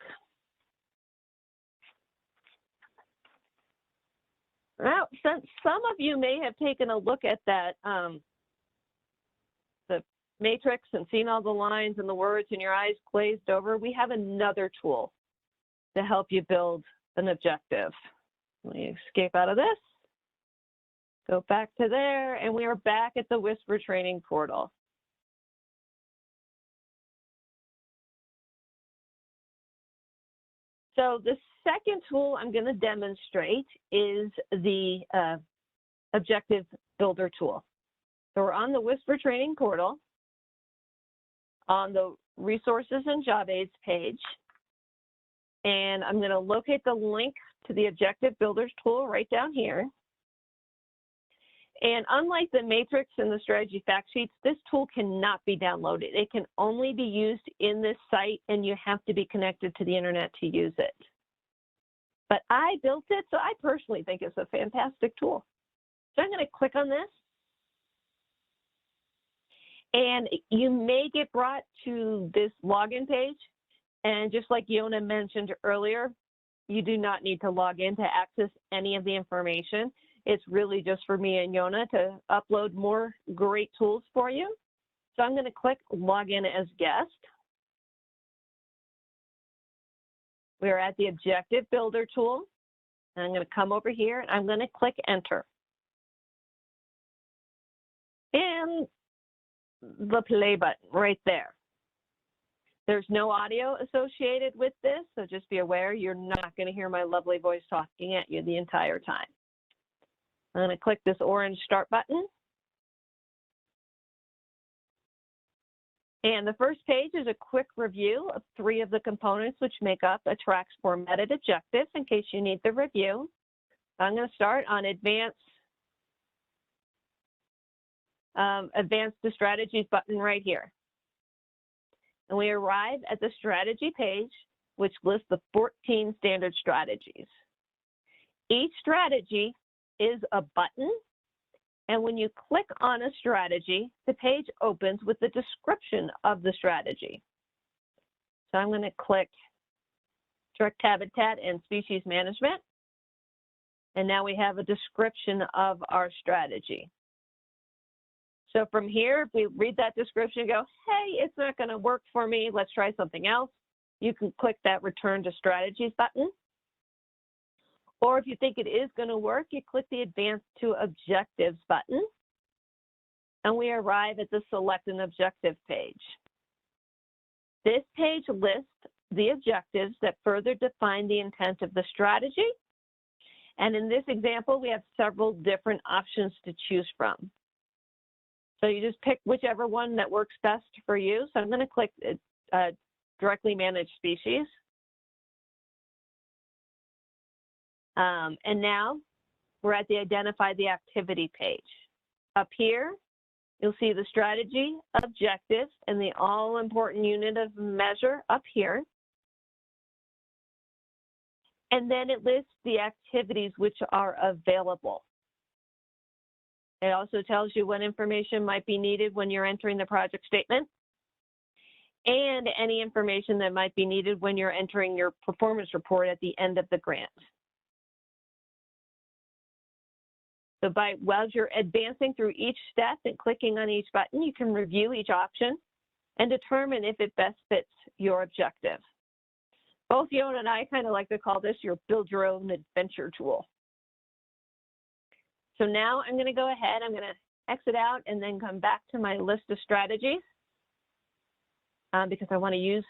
Now, since some of you may have taken a look at that, the matrix and seen all the lines and the words and your eyes glazed over, we have another tool to help you build an objective. Let me escape out of this. Go back to there, and we are back at the Whisper Training portal. So the second tool I'm going to demonstrate is the Objective Builder tool. So we're on the Whisper Training portal, on the Resources and Job Aids page, and I'm going to locate the link to the Objective Builders tool right down here. And unlike the matrix and the strategy fact sheets, this tool cannot be downloaded. It can only be used in this site, and you have to be connected to the internet to use it. But I built it, so I personally think it's a fantastic tool. So I'm going to click on this. And you may get brought to this login page. And just like Yona mentioned earlier, you do not need to log in to access any of the information. It's really just for me and Yona to upload more great tools for you. So I'm going to click Login as Guest. We are at the Objective Builder tool. And I'm going to come over here and I'm going to click Enter. And the play button right there. There's no audio associated with this, so just be aware you're not going to hear my lovely voice talking at you the entire time. I'm going to click this orange Start button. And the first page is a quick review of 3 of the components which make up a TRACS formatted objective in case you need the review. I'm going to start on Advance the Strategies button right here. And we arrive at the strategy page, which lists the 14 standard strategies. Each strategy is a button, and when you click on a strategy, the page opens with the description of the strategy. So I'm going to click Direct Habitat and Species Management, and now we have a description of our strategy. So from here, if we read that description and go, hey, it's not going to work for me, let's try something else, you can click that Return to Strategies button. Or if you think it is going to work, you click the Advance to Objectives button, and we arrive at the Select an Objective page. This page lists the objectives that further define the intent of the strategy. And in this example, we have several different options to choose from. So you just pick whichever one that works best for you. So I'm going to click Directly Manage Species. And now we're at the Identify the Activity page. Up here, you'll see the strategy, objectives, and the all-important unit of measure up here. And then it lists the activities which are available. It also tells you what information might be needed when you're entering the project statement and any information that might be needed when you're entering your performance report at the end of the grant. So while you're advancing through each step and clicking on each button, you can review each option and determine if it best fits your objective. Both Yona and I kind of like to call this your build your own adventure tool. So now I'm going to go ahead, I'm going to exit out and then come back to my list of strategies because I want to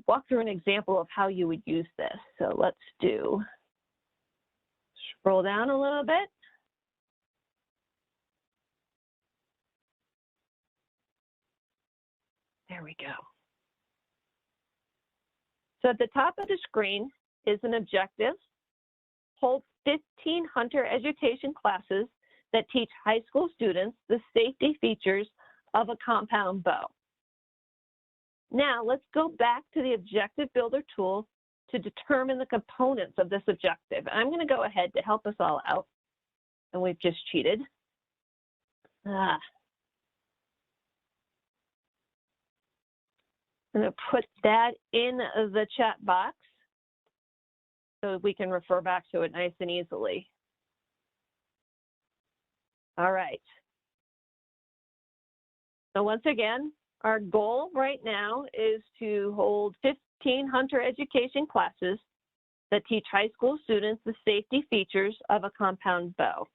walk through an example of how you would use this. So let's scroll down a little bit. There we go. So at the top of the screen is an objective. Hold 15 hunter education classes that teach high school students the safety features of a compound bow. Now let's go back to the objective builder tool to determine the components of this objective. I'm going to go ahead to help us all out, and we've just cheated. I'm going to put that in the chat box so we can refer back to it nice and easily. All right. So once again, our goal right now is to hold 15 hunter education classes that teach high school students the safety features of a compound bow.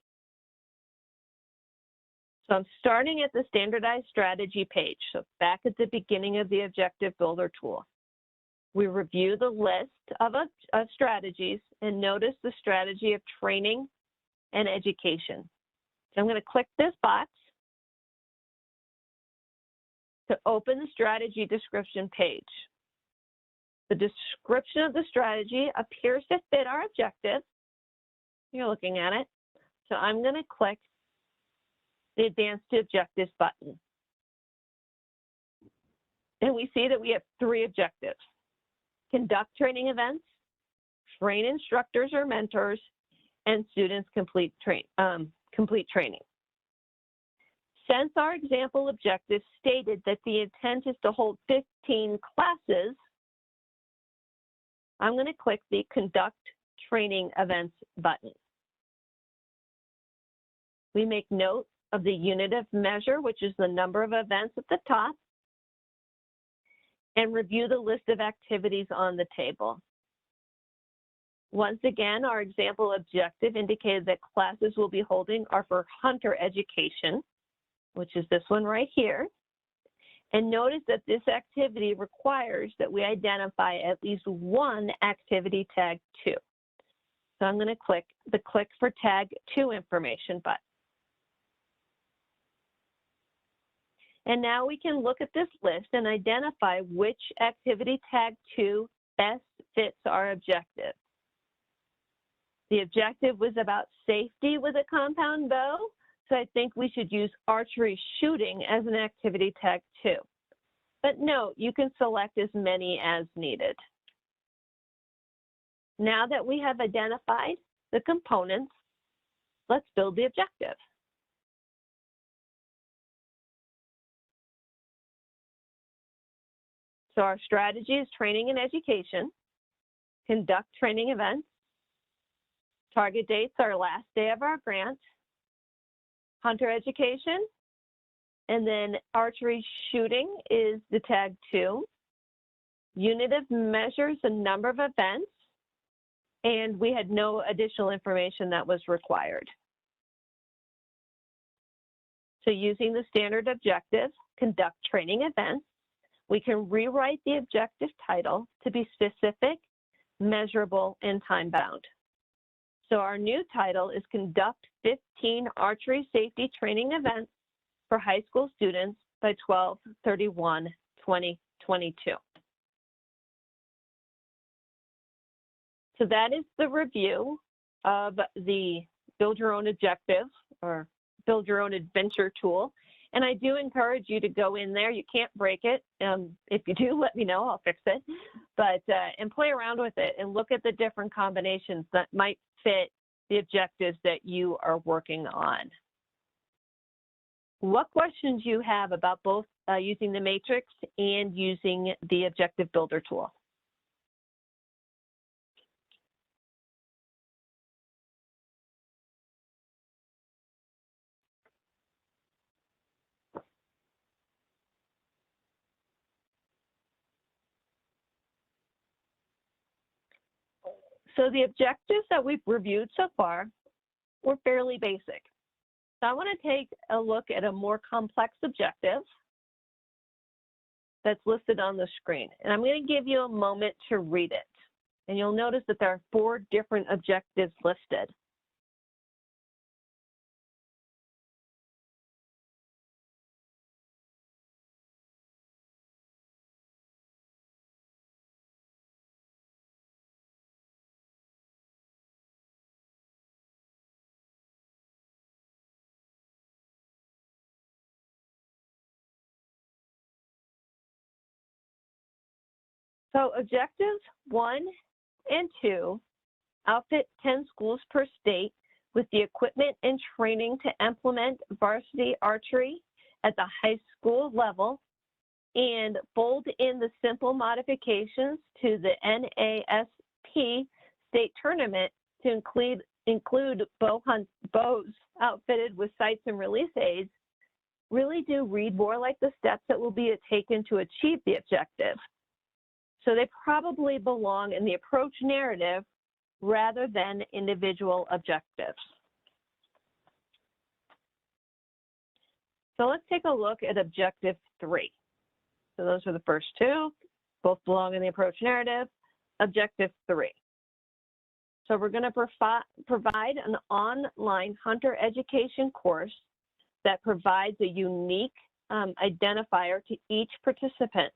So I'm starting at the standardized strategy page, so back at the beginning of the objective builder tool. We review the list of strategies and notice the strategy of training and education. So I'm going to click this box to open the strategy description page. The description of the strategy appears to fit our objective. You're looking at it. So I'm going to click the Advanced to Objectives button. And we see that we have 3 objectives: conduct training events, train instructors or mentors, and students complete training. Since our example objective stated that the intent is to hold 15 classes, I'm going to click the Conduct Training Events button. We make note of the unit of measure, which is the number of events at the top, and review the list of activities on the table. Once again, our example objective indicated that classes we'll be holding are for hunter education, which is this one right here. And notice that this activity requires that we identify at least one activity tag 2. So I'm going to click the Click for Tag 2 information button. And now we can look at this list and identify which activity tag 2 best fits our objective. The objective was about safety with a compound bow, so I think we should use archery shooting as an activity tag 2. But note, you can select as many as needed. Now that we have identified the components, let's build the objective. So our strategy is training and education, conduct training events, target dates our last day of our grant, hunter education, and then archery shooting is the tag 2. Unit of measures the number of events, and we had no additional information that was required. So using the standard objective, conduct training events, we can rewrite the objective title to be specific, measurable, and time-bound. So our new title is Conduct 15 Archery Safety Training Events for High School Students by 12/31/2022. So that is the review of the Build Your Own Objective or Build Your Own Adventure tool. And I do encourage you to go in there. You can't break it. If you do, let me know. I'll fix it. But and play around with it and look at the different combinations that might fit the objectives that you are working on. What questions you have about both using the matrix and using the Objective Builder tool? So the objectives that we've reviewed so far were fairly basic. So I want to take a look at a more complex objective that's listed on the screen. And I'm going to give you a moment to read it. And you'll notice that there are 4 different objectives listed. So objectives 1 and 2 outfit 10 schools per state with the equipment and training to implement varsity archery at the high school level and fold in the simple modifications to the NASP state tournament to include bows outfitted with sights and release aids really do read more like the steps that will be taken to achieve the objective. So they probably belong in the approach narrative rather than individual objectives. So let's take a look at objective 3. So those are the first 2, both belong in the approach narrative. Objective 3. So we're going to provide an online hunter education course that provides a unique identifier to each participant.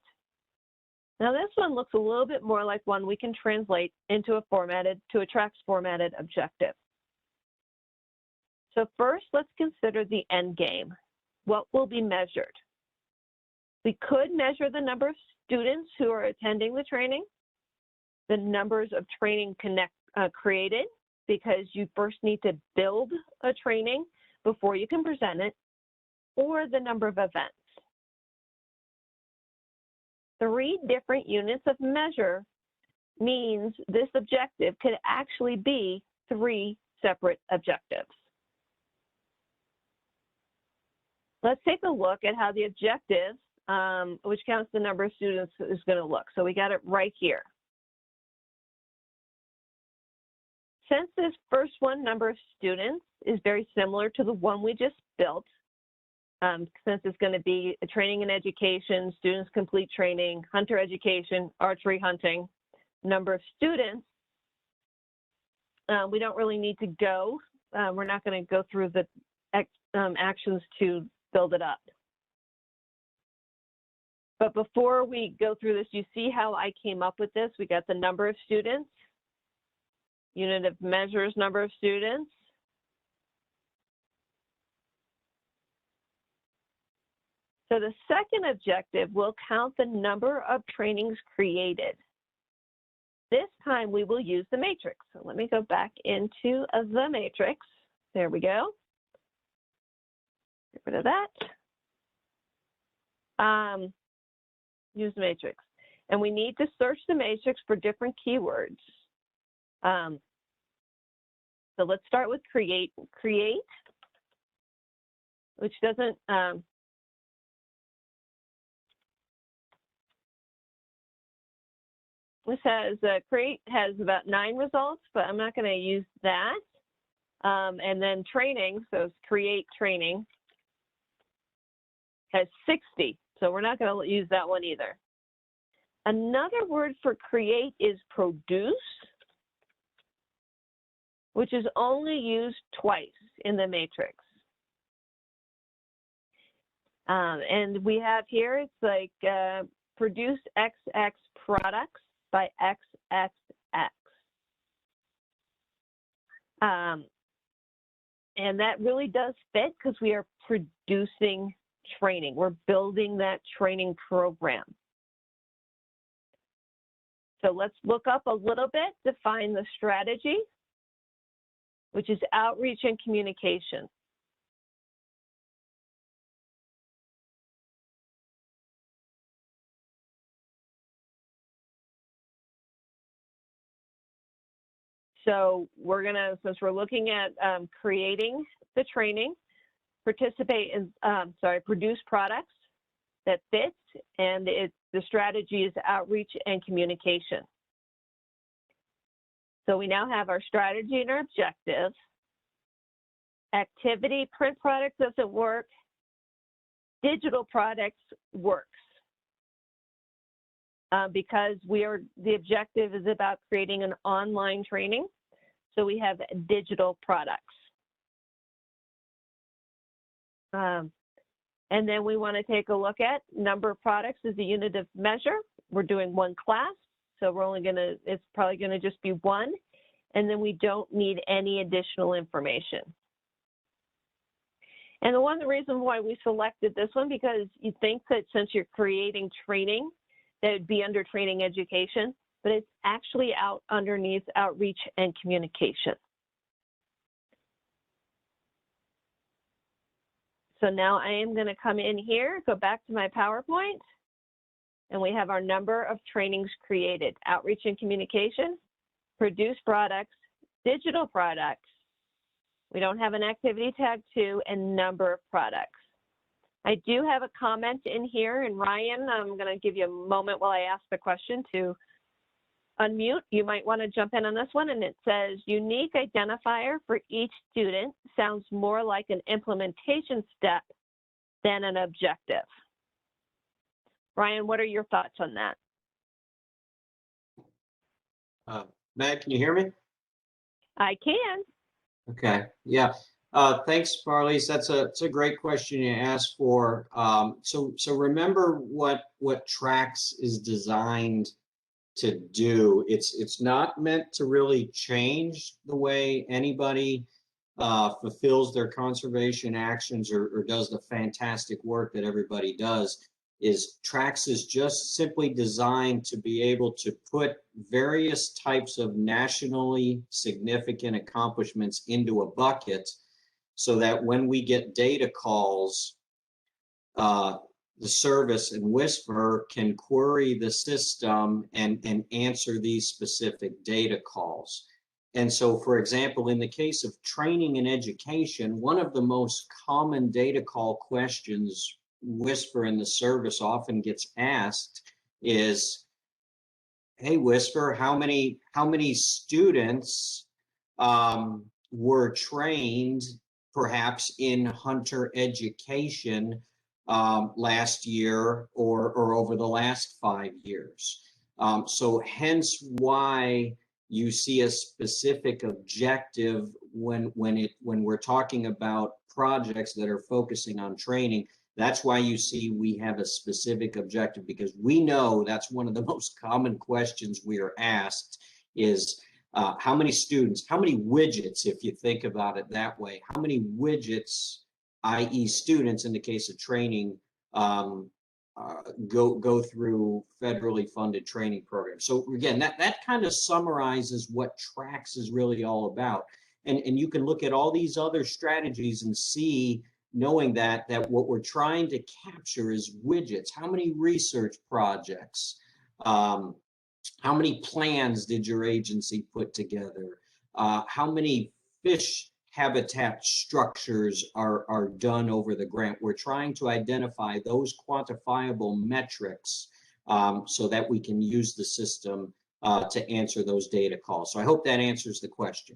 Now this one looks a little bit more like one we can translate into a TRACS formatted objective. So first, let's consider the end game. What will be measured? We could measure the number of students who are attending the training, the numbers of training created, because you first need to build a training before you can present it, or the number of events. 3 different units of measure means this objective could actually be 3 separate objectives. Let's take a look at how the objective, which counts the number of students, is going to look. So we got it right here. Since this first one, number of students, is very similar to the one we just built, since it's going to be a training and education, students complete training, hunter education, archery hunting, number of students, we don't really need to go. We're not going to go through the actions to build it up. But before we go through this, you see how I came up with this? We got the number of students, unit of measures, number of students. So the second objective will count the number of trainings created. This time we will use the matrix. So let me go back into the matrix. There we go. Get rid of that. Use the matrix. And we need to search the matrix for different keywords. So let's start with create, which doesn't, this has, create has about 9 results, but I'm not going to use that. And then training, so create training, has 60. So we're not going to use that one either. Another word for create is produce, which is only used twice in the matrix. And we have here, it's like produce XX products by XXX. And that really does fit because we are producing training. We're building that training program. So let's look up a little bit to find the strategy, which is outreach and communication. So we're gonna, since we're looking at creating the training, participate in, produce products that fit, and the strategy is outreach and communication. So we now have our strategy and our objective. activity. Print product doesn't work. Digital products works. Because the objective is about creating an online training. So we have digital products. And then we want to take a look at number of products as a unit of measure. We're doing one class, so it's probably gonna just be one. And then we don't need any additional information. And the reason why we selected this one, because you think that since you're creating training, that would be under training education, but it's actually out underneath outreach and communication. So now I am going to come in here, go back to my PowerPoint, and we have our number of trainings created: outreach and communication, produce products, digital products. We don't have an activity tag 2, and number of products. I do have a comment in here, and Ryan, I'm going to give you a moment while I ask the question to unmute. You might want to jump in on this one, and it says, unique identifier for each student sounds more like an implementation step than an objective. Ryan, what are your thoughts on that? Matt, can you hear me? I can. Okay, yeah. Thanks, Marlies. That's a great question you asked for. So remember what TRACS is designed to do. It's not meant to really change the way anybody fulfills their conservation actions or does the fantastic work that everybody does. TRACS is just simply designed to be able to put various types of nationally significant accomplishments into a bucket, so that when we get data calls, the service and Whisper can query the system and answer these specific data calls. And so, for example, in the case of training and education, one of the most common data call questions Whisper and the service often gets asked is, hey, Whisper, how many students were trained perhaps in hunter education last year or over the last 5 years? So hence why you see a specific objective when we're talking about projects that are focusing on training. That's why you see we have a specific objective, because we know that's one of the most common questions we are asked is, how many students, how many widgets, if you think about it that way, how many widgets, i.e. students in the case of training, go through federally funded training programs. So again, that kind of summarizes what TRACS is really all about. And you can look at all these other strategies and see, knowing that what we're trying to capture is widgets. How many research projects? How many plans did your agency put together? How many fish habitat structures are done over the grant? We're trying to identify those quantifiable metrics so that we can use the system to answer those data calls. So I hope that answers the question.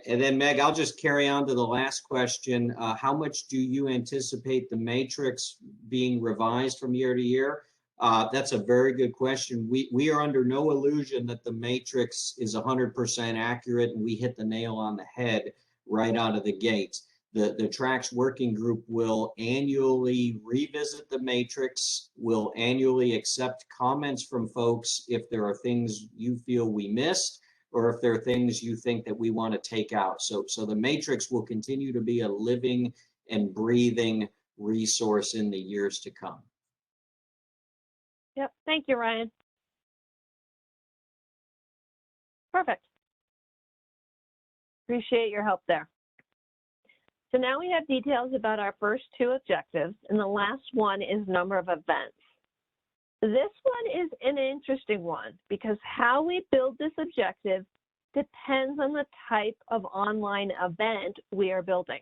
And then, Meg, I'll just carry on to the last question. How much do you anticipate the matrix being revised from year to year? That's a very good question. We are under no illusion that the matrix is 100% accurate and we hit the nail on the head right out of the gates. The TRACS working group will annually revisit the matrix, will annually accept comments from folks if there are things you feel we missed, or if there are things you think that we want to take out. So the matrix will continue to be a living and breathing resource in the years to come. Yep, thank you, Ryan. Perfect. Appreciate your help there. So now we have details about our first 2 objectives, and the last one is number of events. This one is an interesting one because how we build this objective depends on the type of online event we are building.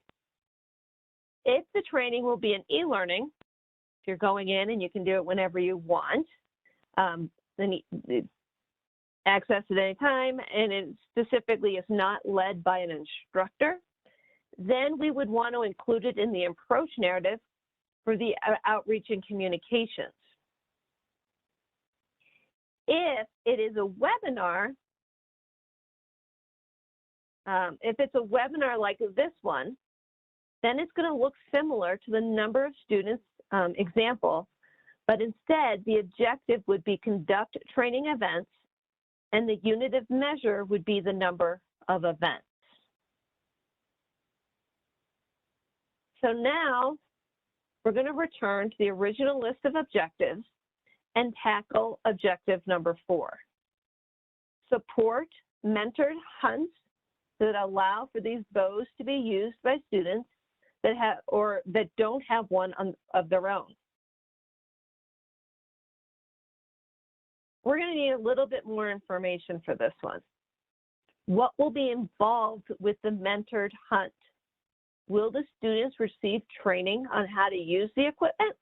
If the training will be an e-learning, if you're going in and you can do it whenever you want, then access at any time, and it specifically is not led by an instructor, then we would want to include it in the approach narrative for the outreach and communications. If it is a webinar, if it's a webinar like this one, then it's going to look similar to the number of students example, but instead the objective would be conduct training events, and the unit of measure would be the number of events. So now we're going to return to the original list of objectives and tackle objective number 4. Support mentored hunts that allow for these bows to be used by students that have or that don't have one of their own. We're going to need a little bit more information for this one. What will be involved with the mentored hunt? Will the students receive training on how to use the equipment?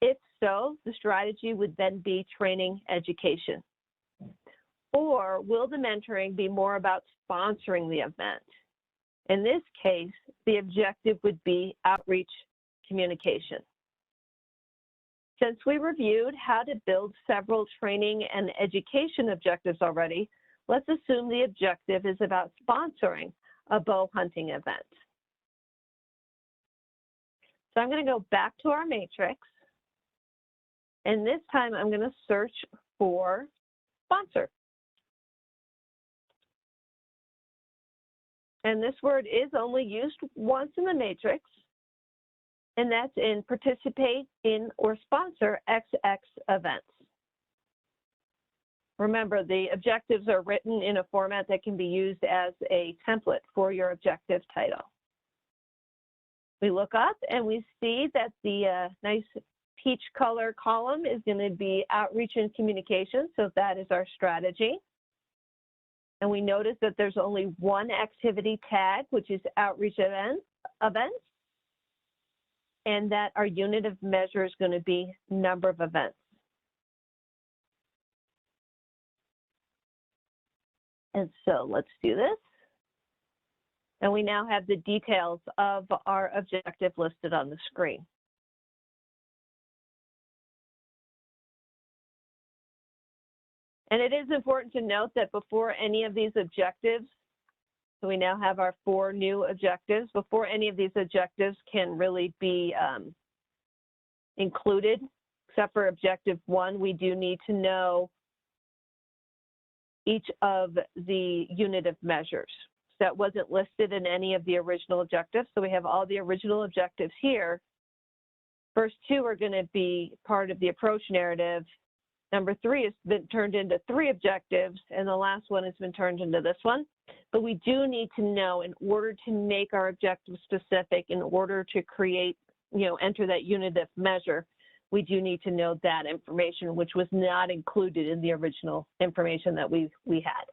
If so, the strategy would then be training education. Or will the mentoring be more about sponsoring the event? In this case, the objective would be outreach communication. Since we reviewed how to build several training and education objectives already, let's assume the objective is about sponsoring a bow hunting event. So I'm going to go back to our matrix, and this time I'm going to search for sponsor. And this word is only used once in the matrix, and that's in participate in or sponsor XX events. Remember, the objectives are written in a format that can be used as a template for your objective title. We look up and we see that the nice peach color column is going to be outreach and communication, so that is our strategy. And we notice that there's only one activity tag, which is outreach events, and that our unit of measure is going to be number of events. And so let's do this. And we now have the details of our objective listed on the screen. And it is important to note that before any of these objectives, so we now have our 4 new objectives, before any of these objectives can really be included, except for objective 1, we do need to know each of the unit of measures. That wasn't listed in any of the original objectives, so we have all the original objectives here. First 2 are going to be part of the approach narrative. Number 3 has been turned into 3 objectives, and the last one has been turned into this one. But we do need to know, in order to make our objective specific, in order to create, enter that unit of measure, we do need to know that information, which was not included in the original information that we had.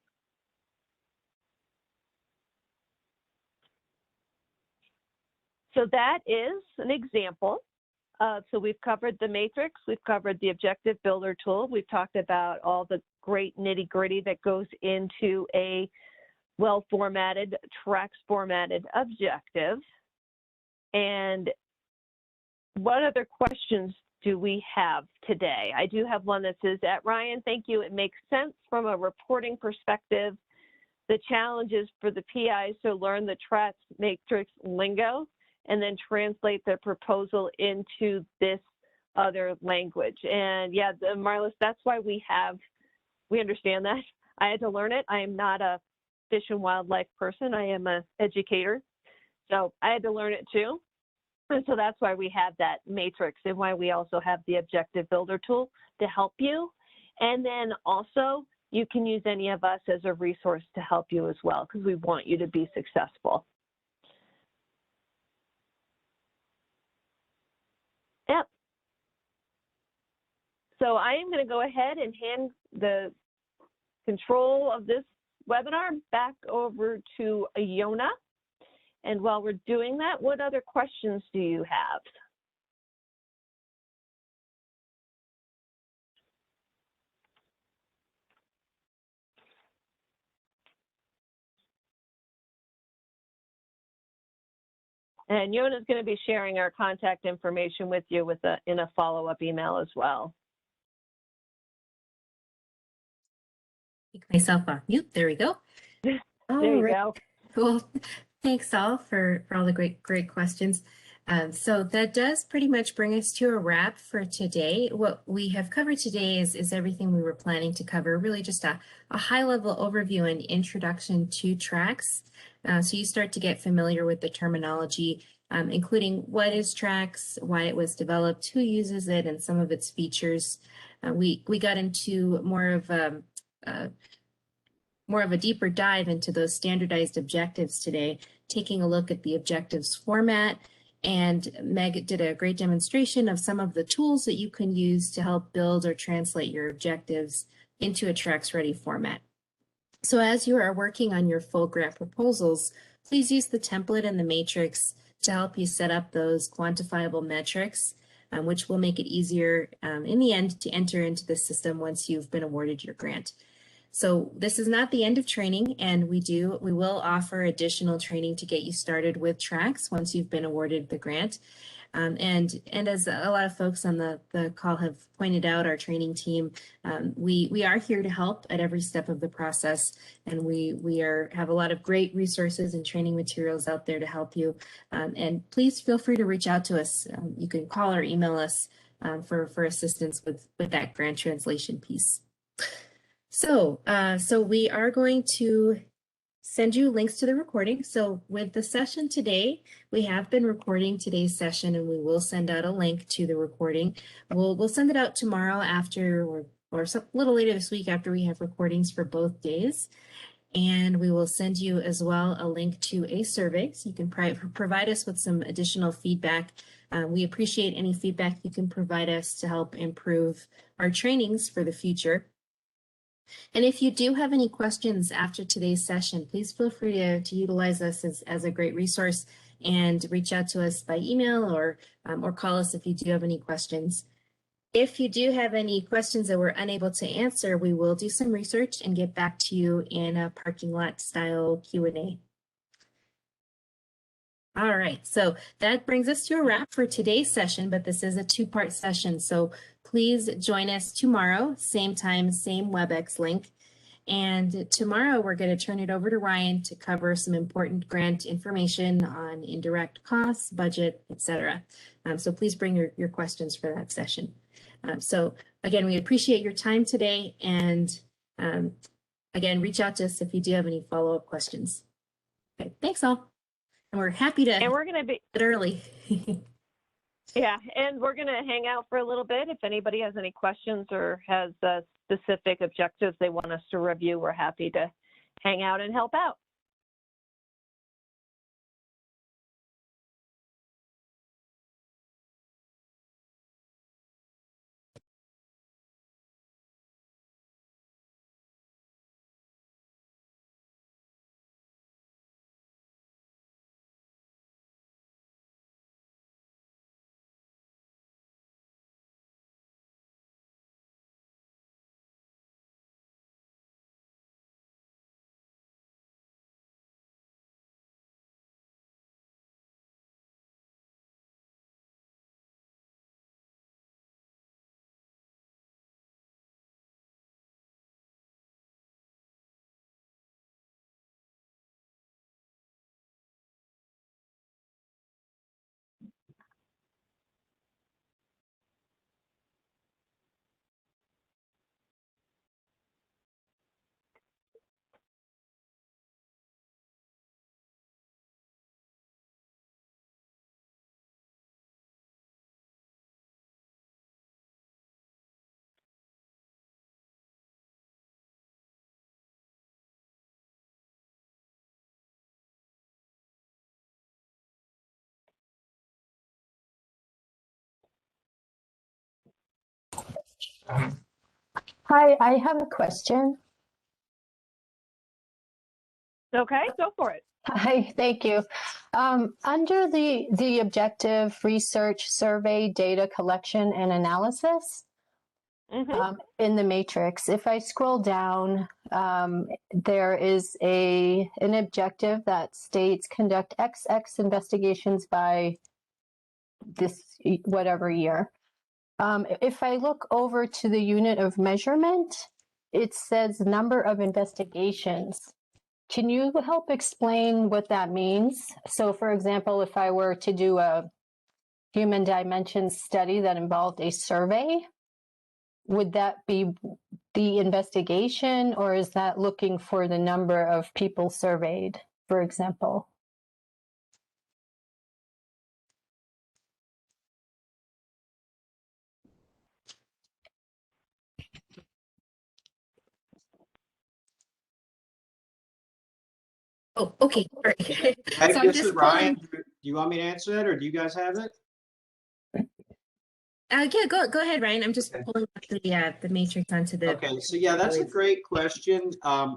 So that is an example. So we've covered the matrix, we've covered the objective builder tool, we've talked about all the great nitty-gritty that goes into a well-formatted, TRACS formatted objective. And what other questions do we have today? I do have one that says, Ryan, thank you. It makes sense from a reporting perspective. The challenge is for the PIs to learn the TRACS matrix lingo and then translate their proposal into this other language. And yeah, Marlis, that's why we understand that. I had to learn it. I am not a fish and wildlife person. I am an educator. So I had to learn it too. And so that's why we have that matrix and why we also have the objective builder tool to help you. And then also you can use any of us as a resource to help you as well, because we want you to be successful. Yep. So I am going to go ahead and hand the control of this webinar back over to Iona. And while we're doing that, what other questions do you have? And Yona's going to be sharing our contact information with you in a follow-up email as well. Take myself off mute. There we go. There All you right. go. Well, thanks all for all the great questions. So that does pretty much bring us to a wrap for today. What we have covered today is everything we were planning to cover, really just a high-level overview and introduction to TRACS. So you start to get familiar with the terminology, including what is TRACS, why it was developed, who uses it, and some of its features. We got into more of a deeper dive into those standardized objectives today, taking a look at the objectives format. And Meg did a great demonstration of some of the tools that you can use to help build or translate your objectives into a TRACS-ready format. So as you are working on your full grant proposals, please use the template and the matrix to help you set up those quantifiable metrics, which will make it easier in the end to enter into the system once you've been awarded your grant. So this is not the end of training, and we will offer additional training to get you started with TRACS once you've been awarded the grant. And as a lot of folks on the call have pointed out, our training team, we are here to help at every step of the process, and we have a lot of great resources and training materials out there to help you. And please feel free to reach out to us. You can call or email us for assistance with that grant translation piece. So we are going to send you links to the recording. So with the session today, we have been recording today's session, and we will send out a link to the recording. We'll send it out tomorrow after, or a little later this week after we have recordings for both days. And we will send you as well a link to a survey, so you can provide us with some additional feedback. We appreciate any feedback you can provide us to help improve our trainings for the future. And if you do have any questions after today's session, please feel free to utilize us as a great resource and reach out to us by email or call us if you do have any questions. If you do have any questions that we're unable to answer, we will do some research and get back to you in a parking lot style Q&A. All right, so that brings us to a wrap for today's session, but this is a two-part session. So please join us tomorrow, same time, same WebEx link. And tomorrow we're going to turn it over to Ryan to cover some important grant information on indirect costs, budget, etc. So please bring your questions for that session. So again, we appreciate your time today. And again, reach out to us if you do have any follow-up questions. Okay, thanks all. And we're happy to. And we're going to be early. Yeah, and we're going to hang out for a little bit. If anybody has any questions or has specific objectives they want us to review, we're happy to hang out and help out. Hi, I have a question. Okay, go for it. Hi, thank you. Under the objective research survey data collection and analysis, in the matrix. If I scroll down, there is an objective that states conduct XX investigations by this whatever year. If I look over to the unit of measurement, it says number of investigations. Can you help explain what that means? So for example, if I were to do a human dimensions study that involved a survey, would that be the investigation, or is that looking for the number of people surveyed, for example? Oh, okay. All right. Hey, So I'm this is just Ryan. pulling. Do you want me to answer that, or do you guys have it? Yeah, go ahead, Ryan. I'm just Okay. pulling up the matrix onto the. Okay, so yeah, that's a great question.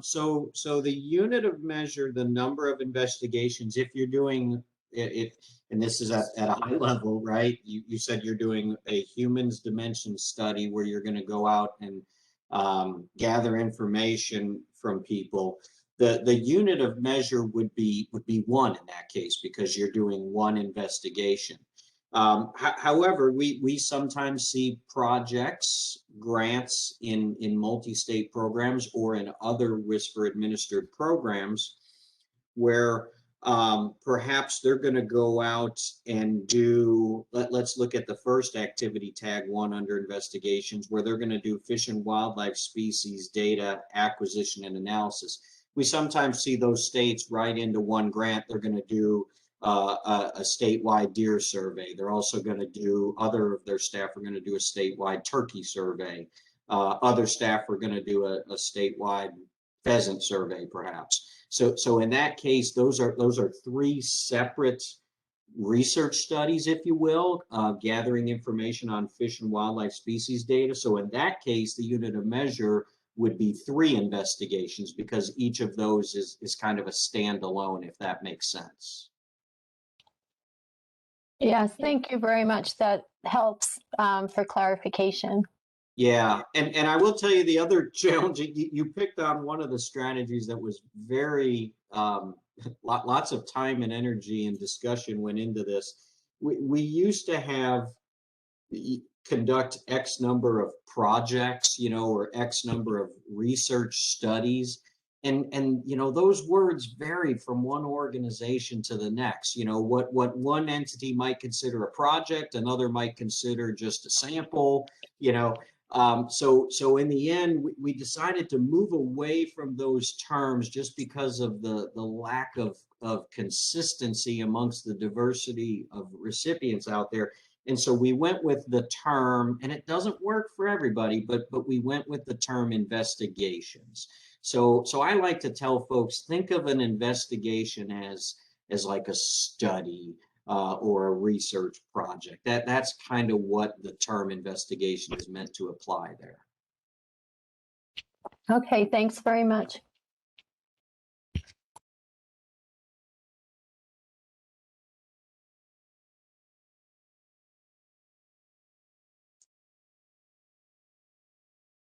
So the unit of measure, the number of investigations, if you're doing it, and this is at a high level, right? You said you're doing a humans dimension study where you're going to go out and gather information from people. The unit of measure would be one in that case, because you're doing one investigation. However, we sometimes see projects, grants in multi-state programs or in other WISPR administered programs where perhaps they're going to go out and do, let's look at the first activity tag 1 under investigations, where they're going to do fish and wildlife species data acquisition and analysis. We sometimes see those states right into one grant. They're going to do a statewide deer survey. They're also going to do, other of their staff are going to do a statewide turkey survey. Other staff are going to do a statewide pheasant survey, perhaps. So in that case, those are 3 separate research studies, if you will, gathering information on fish and wildlife species data. So in that case, the unit of measure would be 3 investigations, because each of those is kind of a standalone, if that makes sense. Yes, thank you very much. That helps for clarification. Yeah, and I will tell you the other challenge, you picked on one of the strategies that was very, lots of time and energy and discussion went into this. We used to have, conduct X number of projects, or X number of research studies. And those words vary from one organization to the next. What one entity might consider a project, another might consider just a sample. So in the end, we decided to move away from those terms just because of the lack of consistency amongst the diversity of recipients out there. And so we went with the term, and it doesn't work for everybody, but we went with the term investigations. So I like to tell folks, think of an investigation as like a study or a research project. That's kind of what the term investigation is meant to apply there. Okay, thanks very much.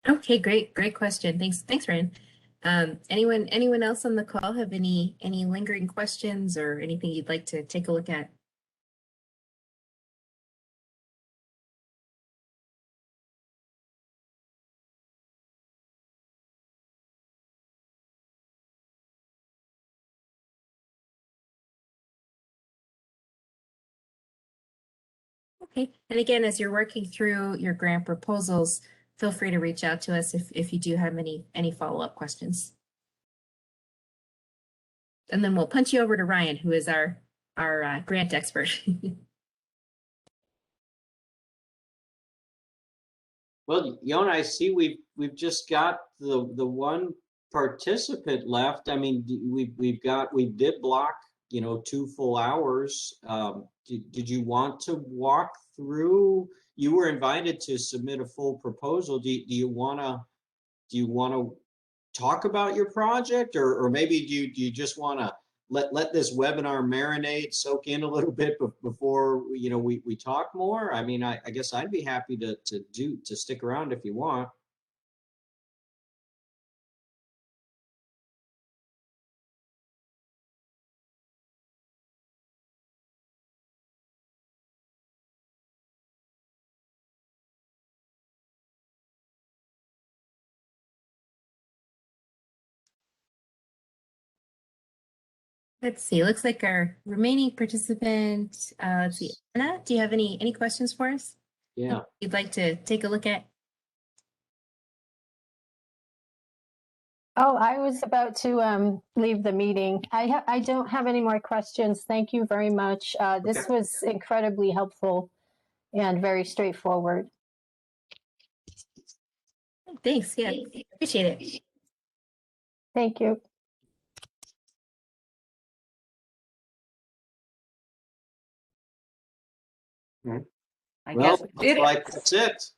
Okay, great question. Thanks, Ryan. Anyone else on the call have any lingering questions or anything you'd like to take a look at? Okay, and again, as you're working through your grant proposals, feel free to reach out to us if you do have any follow-up questions. And then we'll punch you over to Ryan, who is our grant expert. Well, Yona, I see we've just got the one participant left. I mean, we did block 2 full hours. Did you want to walk through? You were invited to submit a full proposal. Do you want to talk about your project, or maybe do you just want to let this webinar marinate, soak in a little bit before we talk more? I mean, I guess I'd be happy to stick around if you want. Let's see. Looks like our remaining participant, let's see. Anna, do you have any questions for us? Yeah. You'd like to take a look at? Oh, I was about to leave the meeting. I don't have any more questions. Thank you very much. This Okay. was incredibly helpful and very straightforward. Thanks. Yeah, appreciate it. Thank you. Well, I guess we looks did it. like that's it.